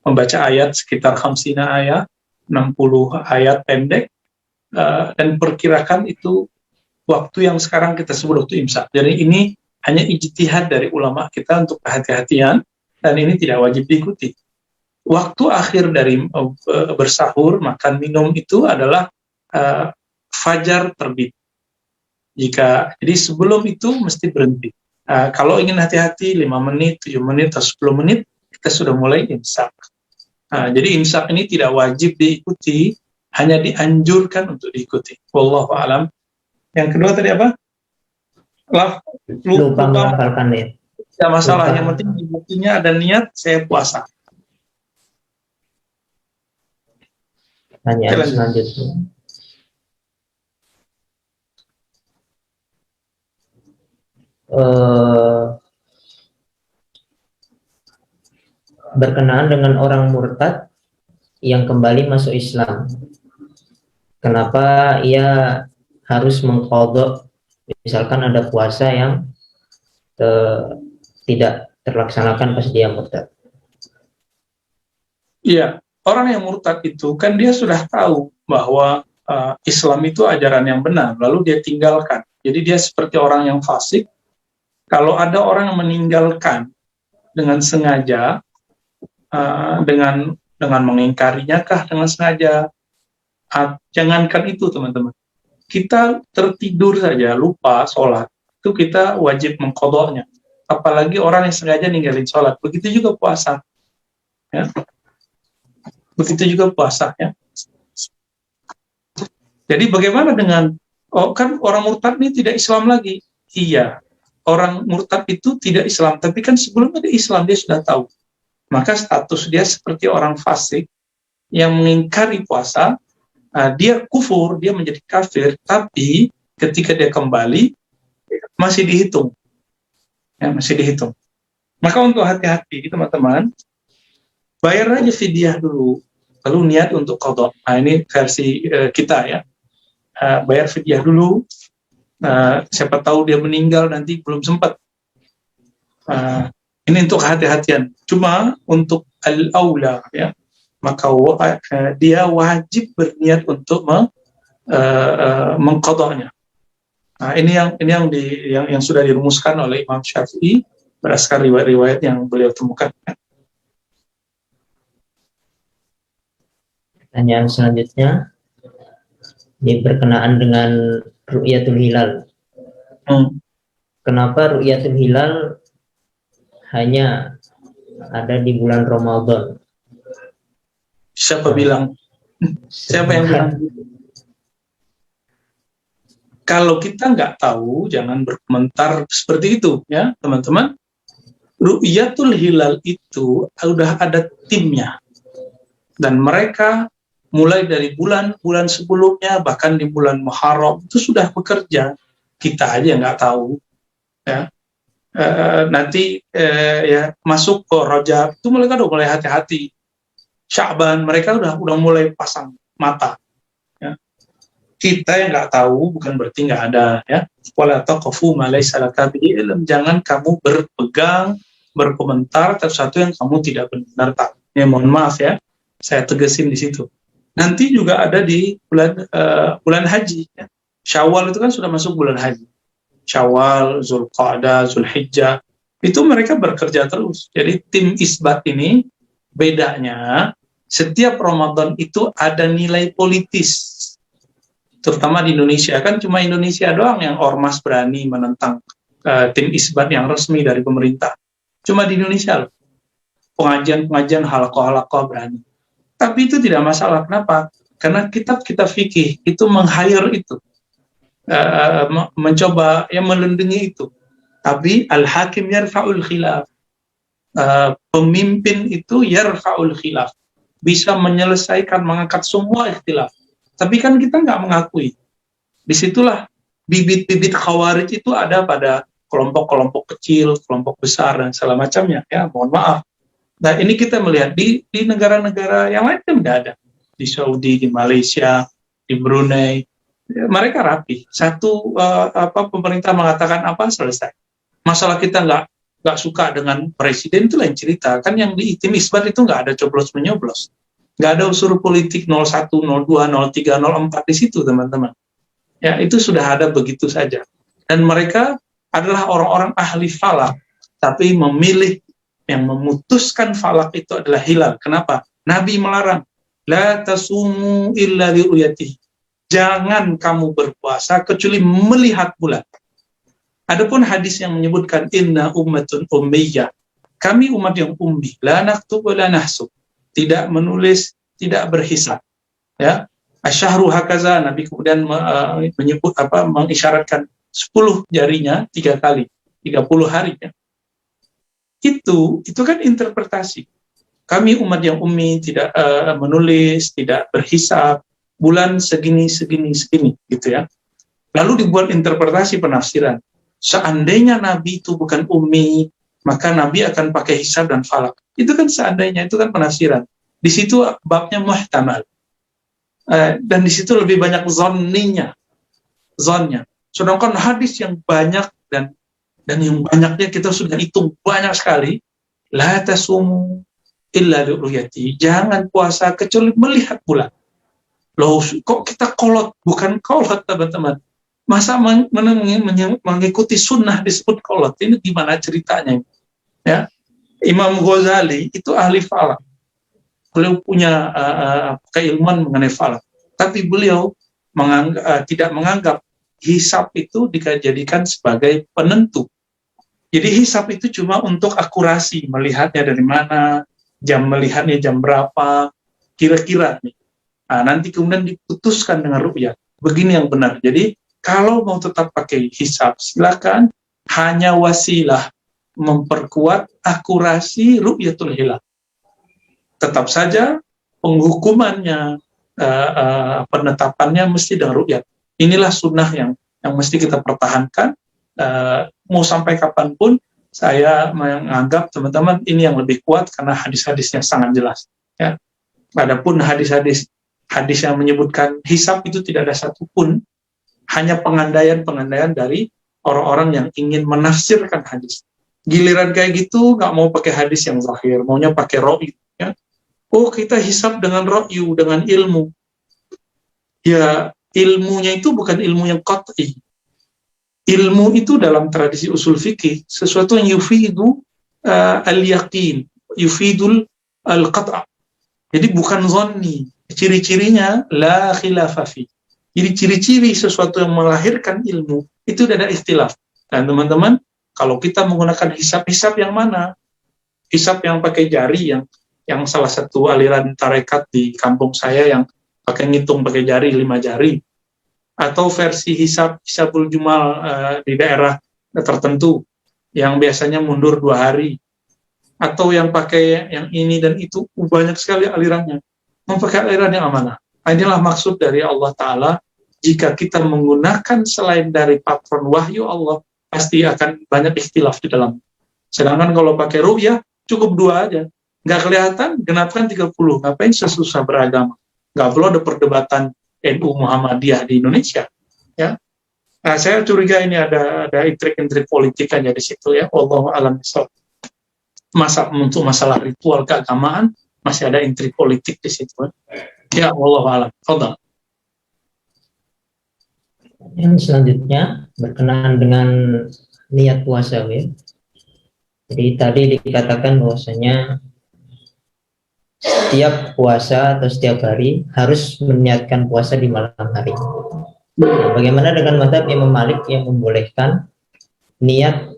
membaca ayat sekitar 50 ayat, 60 ayat pendek, dan perkirakan itu waktu yang sekarang kita sebut waktu imsak. Jadi ini hanya ijtihad dari ulama kita untuk kehati-hatian, dan ini tidak wajib diikuti. Waktu akhir dari bersahur, makan minum itu adalah fajar terbit. Jadi sebelum itu mesti berhenti. Kalau ingin hati-hati 5 menit, 7 menit, atau 10 menit, kita sudah mulai imsak. Jadi imsak ini tidak wajib diikuti, hanya dianjurkan untuk diikuti. Wallahu a'lam. Yang kedua tadi apa? Lupa menghafalkan ya. Tidak masalah, yang penting di bukunya ada niat saya puasa. Pertanyaan selanjutnya. Berkenaan dengan orang murtad yang kembali masuk Islam, kenapa ia harus mengqadha, misalkan ada puasa yang tidak terlaksanakan pas dia murtad? Iya, orang yang murtad itu kan dia sudah tahu bahwa Islam itu ajaran yang benar, lalu dia tinggalkan. Jadi dia seperti orang yang fasik. Kalau ada orang yang meninggalkan dengan sengaja, dengan mengingkarinya kah dengan sengaja, jangankan itu teman-teman, kita tertidur saja lupa sholat, itu kita wajib mengqadhanya. Apalagi orang yang sengaja ninggalin sholat. Begitu juga puasa, ya. Begitu juga puasa, ya. Jadi bagaimana dengan kan orang murtad ini tidak Islam lagi? Iya, orang murtad itu tidak Islam, tapi kan sebelumnya dia Islam, dia sudah tahu. Maka status dia seperti orang fasik yang mengingkari puasa. Dia kufur, dia menjadi kafir, tapi ketika dia kembali masih dihitung, ya, masih dihitung. Maka untuk hati-hati teman-teman, bayar aja fidyah dulu, lalu niat untuk qadha. Ini versi kita, ya. Bayar fidyah dulu, siapa tahu dia meninggal nanti belum sempat. Ini untuk kehati-hatian. Cuma untuk al-aula, ya, maka dia wajib berniat untuk mengqadhanya. Ini yang sudah dirumuskan oleh Imam Syafi'i berdasarkan riwayat-riwayat yang beliau temukan. Pertanyaan selanjutnya, ini berkenaan dengan ru'yatul hilal. Kenapa ru'yatul hilal hanya ada di bulan Ramadan? Siapa bilang? Siapa yang bilang? Kalau kita nggak tahu, jangan berkomentar seperti itu, ya teman-teman. Ru'yatul hilal itu sudah ada timnya, dan mereka mulai dari bulan-bulan sebelumnya, bahkan di bulan Muharram itu sudah bekerja. Kita aja nggak tahu, ya. Nanti ya masuk ke Rajab itu mereka udah mulai hati-hati. Sya'ban mereka udah mulai pasang mata, ya. Kita yang nggak tahu bukan berarti nggak ada, ya. Wala taqfu ma laysa laka bihi ilm. Jangan kamu berpegang, berkomentar terhadap sesuatu yang kamu tidak benar tahu. Ya, mohon maaf, ya, saya tegesin di situ. Nanti juga ada di bulan haji, ya. Syawal itu kan sudah masuk bulan haji. Syawal, Zulqa'dah, Zulhijjah, itu mereka bekerja terus. Jadi tim isbat ini bedanya setiap Ramadan itu ada nilai politis. Terutama di Indonesia, kan cuma Indonesia doang yang ormas berani menentang tim isbat yang resmi dari pemerintah. Cuma di Indonesia loh. Pengajian-pengajian halaqah-halaqah berani. Tapi itu tidak masalah. Kenapa? Karena kitab-kitab fikih itu meng-hire itu. Mencoba yang melindungi itu. Tapi al-hakim yarfa'ul khilaf. Pemimpin itu yarfa'ul khilaf. Bisa menyelesaikan, mengangkat semua ikhtilaf. Tapi kan kita nggak mengakui. Disitulah bibit-bibit khawarij itu ada pada kelompok-kelompok kecil, kelompok besar, dan segala macamnya. Ya, mohon maaf. Nah, ini kita melihat di negara-negara yang lain kan nggak ada. Di Saudi, di Malaysia, di Brunei, ya, mereka rapi. Satu pemerintah mengatakan apa, selesai. Masalah kita nggak suka dengan presiden itu lain cerita. Kan yang di tim isbat itu nggak ada coblos-menyoblos. Nggak ada unsur politik 01, 02, 03, 04 di situ, teman-teman. Ya, itu sudah ada begitu saja. Dan mereka adalah orang-orang ahli falak, tapi memilih yang memutuskan falak itu adalah hilal. Kenapa? Nabi melarang, la tasumu illa liru'yatihi. Jangan kamu berpuasa kecuali melihat bulan. Adapun hadis yang menyebutkan inna ummatun ummiyah, kami umat yang ummi, la naktub wa la nahsub, tidak menulis, tidak berhisab. Ya, asyhru hakaza, Nabi kemudian menyebut mengisyaratkan 10 jarinya 3 kali, 30 hari ya. Itu kan interpretasi. Kami umat yang ummi, tidak menulis, tidak berhisab, bulan segini gitu ya. Lalu dibuat interpretasi penafsiran. Seandainya Nabi itu bukan ummi, maka Nabi akan pakai hisab dan falak. Itu kan seandainya, itu kan penafsiran. Di situ babnya muhtamal. Dan di situ lebih banyak zonnya. Sedangkan hadis yang banyak dan yang banyaknya kita sudah hitung banyak sekali. La tasumu illa liru'yati. Jangan puasa kecuali melihat bulan. Loh, kok kita kolot? Bukan kolot, teman-teman. Masa mengikuti sunnah disebut kolot? Ini gimana ceritanya? Ya, Imam Ghazali itu ahli falak. Beliau punya keilmuan mengenai falak. Tapi beliau tidak menganggap hisab itu dijadikan sebagai penentu. Jadi hisab itu cuma untuk akurasi, melihatnya dari mana, jam melihatnya jam berapa, kira-kira nih. Nah, nanti kemudian diputuskan dengan ru'yah. Begini yang benar. Jadi kalau mau tetap pakai hisab, silakan, hanya wasilah memperkuat akurasi ru'yatul hilal. Tetap saja penghukumannya, penetapannya mesti dengan ru'yat. Inilah sunnah yang mesti kita pertahankan. Mau sampai kapanpun, saya menganggap teman-teman ini yang lebih kuat karena hadis-hadisnya sangat jelas. Ya. Adapun hadis yang menyebutkan hisab itu tidak ada satupun, hanya pengandaian dari orang-orang yang ingin menafsirkan hadis. Giliran kayak gitu, nggak mau pakai hadis yang zahir, maunya pakai ro'yu. Ya. Oh, kita hisab dengan ro'yu, dengan ilmu. Ya, ilmunya itu bukan ilmu yang qat'i. Ilmu itu dalam tradisi usul fikih, sesuatu yang yufidu al-yaqin, yufidul al-qat'a. Jadi bukan zonni. Ciri-cirinya la khilafafi. Jadi ciri-ciri sesuatu yang melahirkan ilmu itu ada ikhtilaf. Dan teman-teman, kalau kita menggunakan hisab-hisab yang mana? Hisab yang pakai jari, yang salah satu aliran tarekat di kampung saya yang pakai ngitung pakai jari, 5 jari. Atau versi hisabul jumal di daerah tertentu yang biasanya mundur 2 hari. Atau yang pakai yang ini dan itu, banyak sekali alirannya. Memakai aliran yang amanah. Inilah maksud dari Allah Ta'ala. Jika kita menggunakan selain dari patron wahyu Allah, pasti akan banyak ikhtilaf di dalam. Sedangkan kalau pakai ru'yah, cukup 2 aja. Nggak kelihatan, genapkan 30. Ngapain susah beragama? Nggak perlu ada perdebatan NU Muhammadiyah di Indonesia. Ya. Nah, saya curiga ini ada intrik-intrik politik aja di situ ya. Wallahu a'lam bishawab. Untuk masalah ritual keagamaan, masih ada intrik politik di situ. Ya, wallahu a'lam. Fadhal. Yang selanjutnya berkenaan dengan niat puasa, ya. Jadi tadi dikatakan bahwasanya setiap puasa atau setiap hari harus meniatkan puasa di malam hari. Nah, bagaimana dengan mazhab Imam Malik yang membolehkan niat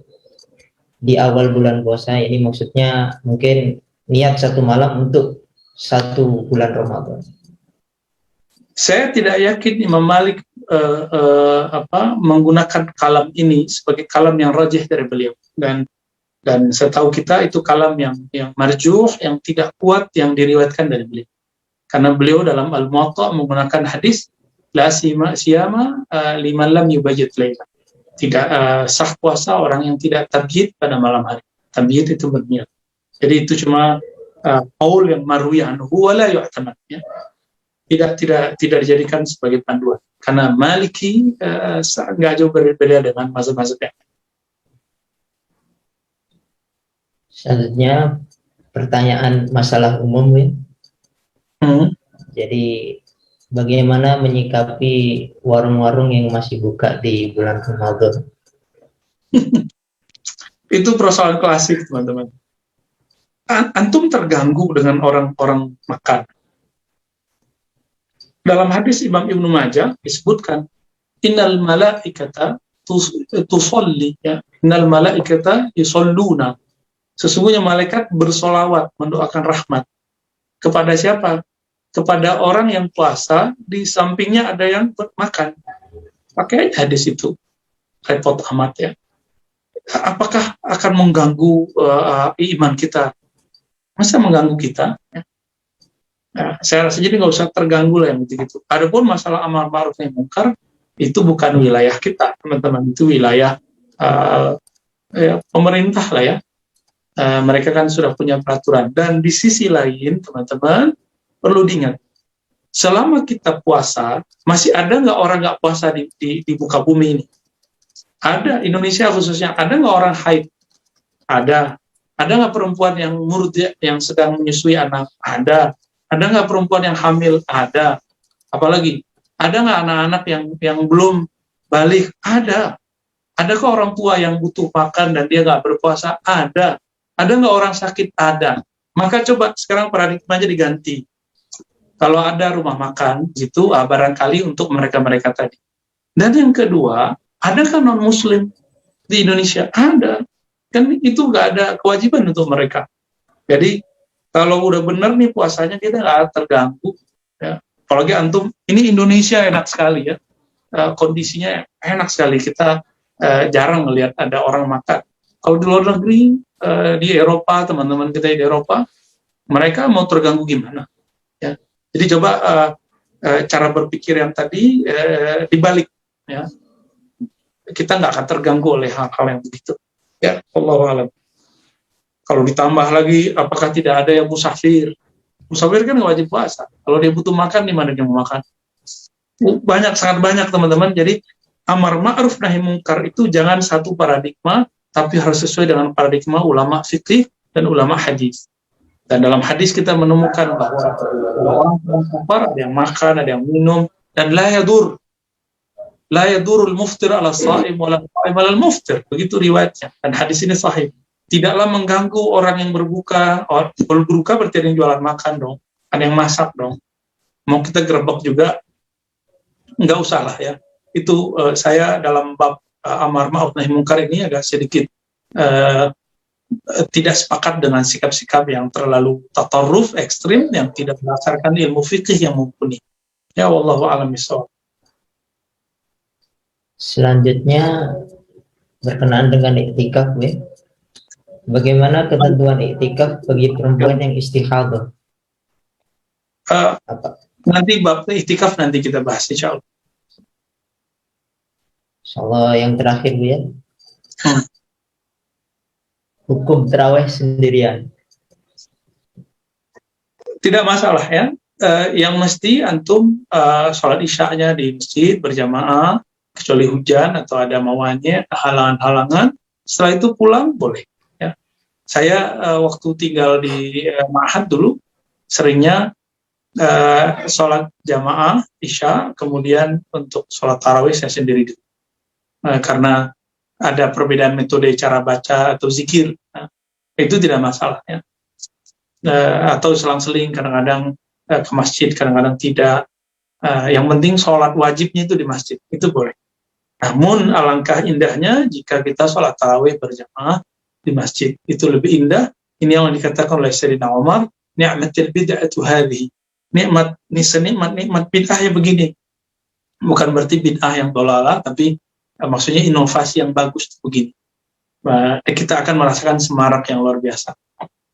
di awal bulan puasa? Ini maksudnya mungkin niat 1 malam untuk 1 bulan Ramadan. Saya tidak yakin Imam Malik menggunakan kalam ini sebagai kalam yang rajih dari beliau, dan setahu kita itu kalam yang marjuh, yang tidak kuat, yang diriwayatkan dari beliau, karena beliau dalam Al-Muwatta menggunakan hadis la siyama liman lam yubayyit laila. Tidak sah puasa orang yang tidak tabyid pada malam hari. Tabyid itu berniat. Jadi itu cuma qaul yang marwi anhu wala yu'tamad, ya. Tidak dijadikan sebagai panduan, karena Maliki nggak jauh berbeda dengan mazhab-mazhab yang Selanjutnya pertanyaan masalah umum ya. Jadi bagaimana menyikapi warung-warung yang masih buka di bulan Ramadan? Itu persoalan klasik, teman-teman. Antum terganggu dengan orang-orang makan. Dalam hadis Imam Ibnu Majah disebutkan, innal malaikata tusolli, ya, innal malaikata yusalluna. Sesungguhnya malaikat bersolawat mendoakan rahmat. Kepada siapa? Kepada orang yang puasa, di sampingnya ada yang makan. Pakai hadis itu. Repot amat ya. Apakah akan mengganggu iman kita? Masa mengganggu kita? Ya. Nah, saya rasa jadi nggak usah terganggu lah yang begitu. Adapun masalah amar ma'ruf nahi munkar itu bukan wilayah kita, teman-teman. Itu wilayah ya, pemerintah lah ya. Mereka kan sudah punya peraturan. Dan di sisi lain, teman-teman, perlu diingat, selama kita puasa, masih ada nggak orang nggak puasa di muka bumi ini? Ada, Indonesia khususnya. Ada nggak orang haid? Ada. Ada nggak perempuan yang murdi, yang sedang menyusui anak? Ada. Ada nggak perempuan yang hamil? Ada. Apalagi, ada nggak anak-anak yang belum balik? Ada. Adakah orang tua yang butuh makan dan dia nggak berpuasa? Ada. Ada nggak orang sakit? Ada. Maka coba sekarang paradigmanya diganti. Kalau ada rumah makan, gitu, barangkali untuk mereka-mereka tadi. Dan yang kedua, adakah non-muslim di Indonesia? Ada. Kan itu nggak ada kewajiban untuk mereka. Jadi, kalau udah benar nih puasanya, kita nggak terganggu. Ya. Apalagi antum, ini Indonesia enak sekali ya. Kondisinya enak sekali. Kita jarang melihat ada orang makan. Kalau di luar negeri, di Eropa, teman-teman kita di Eropa, mereka mau terganggu gimana? Ya. Jadi coba cara berpikir yang tadi dibalik. Ya. Kita nggak akan terganggu oleh hal-hal yang begitu. Ya, Allahu a'lam. Kalau ditambah lagi, apakah tidak ada yang musafir? Musafir kan nggak wajib puasa. Kalau dia butuh makan, di mana dia mau makan? Banyak, sangat banyak teman-teman. Jadi amar ma'ruf nahi munkar itu jangan satu paradigma, tapi harus sesuai dengan paradigma ulama fikih dan ulama hadis. Dan dalam hadis kita menemukan bahwa orang kafir ada yang makan, ada yang minum, dan la yadurul muftir ala sha'im wala sha'im ala muftir. Begitu riwayatnya. Dan hadis ini sahih. Tidaklah mengganggu orang yang berbuka. Kalau berbuka berarti ada yang jualan makan dong, ada yang masak dong. Mau kita gerebek juga, nggak usah lah ya. Itu saya dalam bab amar ma'ruf nahi munkar ini agak sedikit tidak sepakat dengan sikap-sikap yang terlalu tatarruf, ekstrim, yang tidak berdasarkan ilmu fikih yang mumpuni. Ya, wallahu a'lam bishawab. Selanjutnya berkenaan dengan iktikaf, ya. Bagaimana ketentuan iktikaf bagi perempuan yang istihadah? Nanti bab iktikaf nanti kita bahas insyaallah. Insyaallah yang terakhir, Bu ya. Hukum tarawih sendirian. Tidak masalah ya. Yang mesti antum sholat isya'nya di masjid berjamaah, kecuali hujan atau ada mawanya, halangan-halangan. Setelah itu pulang boleh. Ya. Saya waktu tinggal di Ma'had dulu, seringnya sholat jamaah isya, kemudian untuk sholat tarawih saya sendiri. Karena ada perbedaan metode cara baca atau zikir, itu tidak masalah ya. Atau selang-seling kadang-kadang ke masjid, kadang-kadang tidak. Yang penting sholat wajibnya itu di masjid, itu boleh. Namun alangkah indahnya jika kita sholat tarawih berjamaah di masjid, itu lebih indah. Ini yang dikatakan oleh Sayyidina Umar, ni'matil bid'atu hadhihi. Nikmat bid'ah yang begini. Bukan berarti bid'ah yang dolalah, tapi maksudnya inovasi yang bagus begini. Kita akan merasakan semarak yang luar biasa.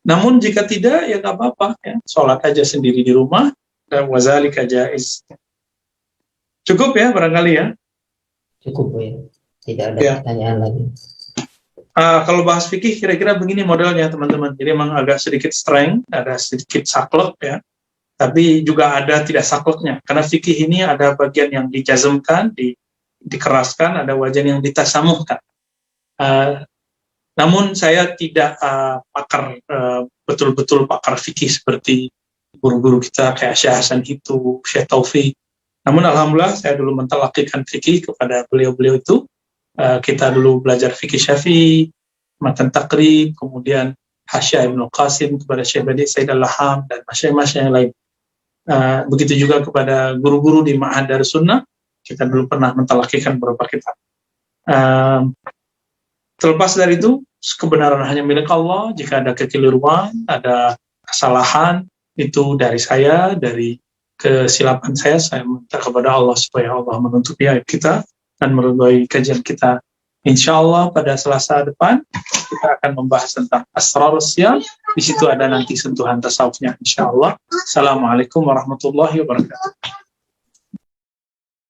Namun jika tidak, ya nggak apa-apa. Ya. Sholat aja sendiri di rumah, dan wazalika jaiz. Cukup ya barangkali ya? Cukup ya. Tidak ada pertanyaan lagi. Kalau bahas fikih kira-kira begini modelnya teman-teman. Jadi memang agak sedikit strength, ada sedikit saklek ya. Tapi juga ada tidak sakleknya. Karena fikih ini ada bagian yang dijazmkan, dikeraskan, ada wajan yang ditasamuhkan. Namun saya tidak betul-betul pakar fikih seperti guru-guru kita kayak Syekh Hasan itu, Syekh Taufik. Namun alhamdulillah saya dulu mentalakikan fikih kepada beliau-beliau itu. Kita dulu belajar fikih Syafi'i, matan takrib, kemudian Hasya Ibnu Qasim kepada Syekh Badi Said Al-Laham dan masyayikh yang lain. Begitu juga kepada guru-guru di Ma'had Darus Sunnah, kita dulu pernah mentalakikan beberapa kitab. Terlepas dari itu, kebenaran hanya milik Allah. Jika ada kekeliruan, ada kesalahan, itu dari saya, dari kesilapan saya minta kepada Allah supaya Allah menutupi aib kita dan meridhai kajian kita. Insya Allah pada Selasa depan kita akan membahas tentang Asrarus Siyam. Di situ ada nanti sentuhan tasawufnya. Insya Allah. Assalamualaikum warahmatullahi wabarakatuh.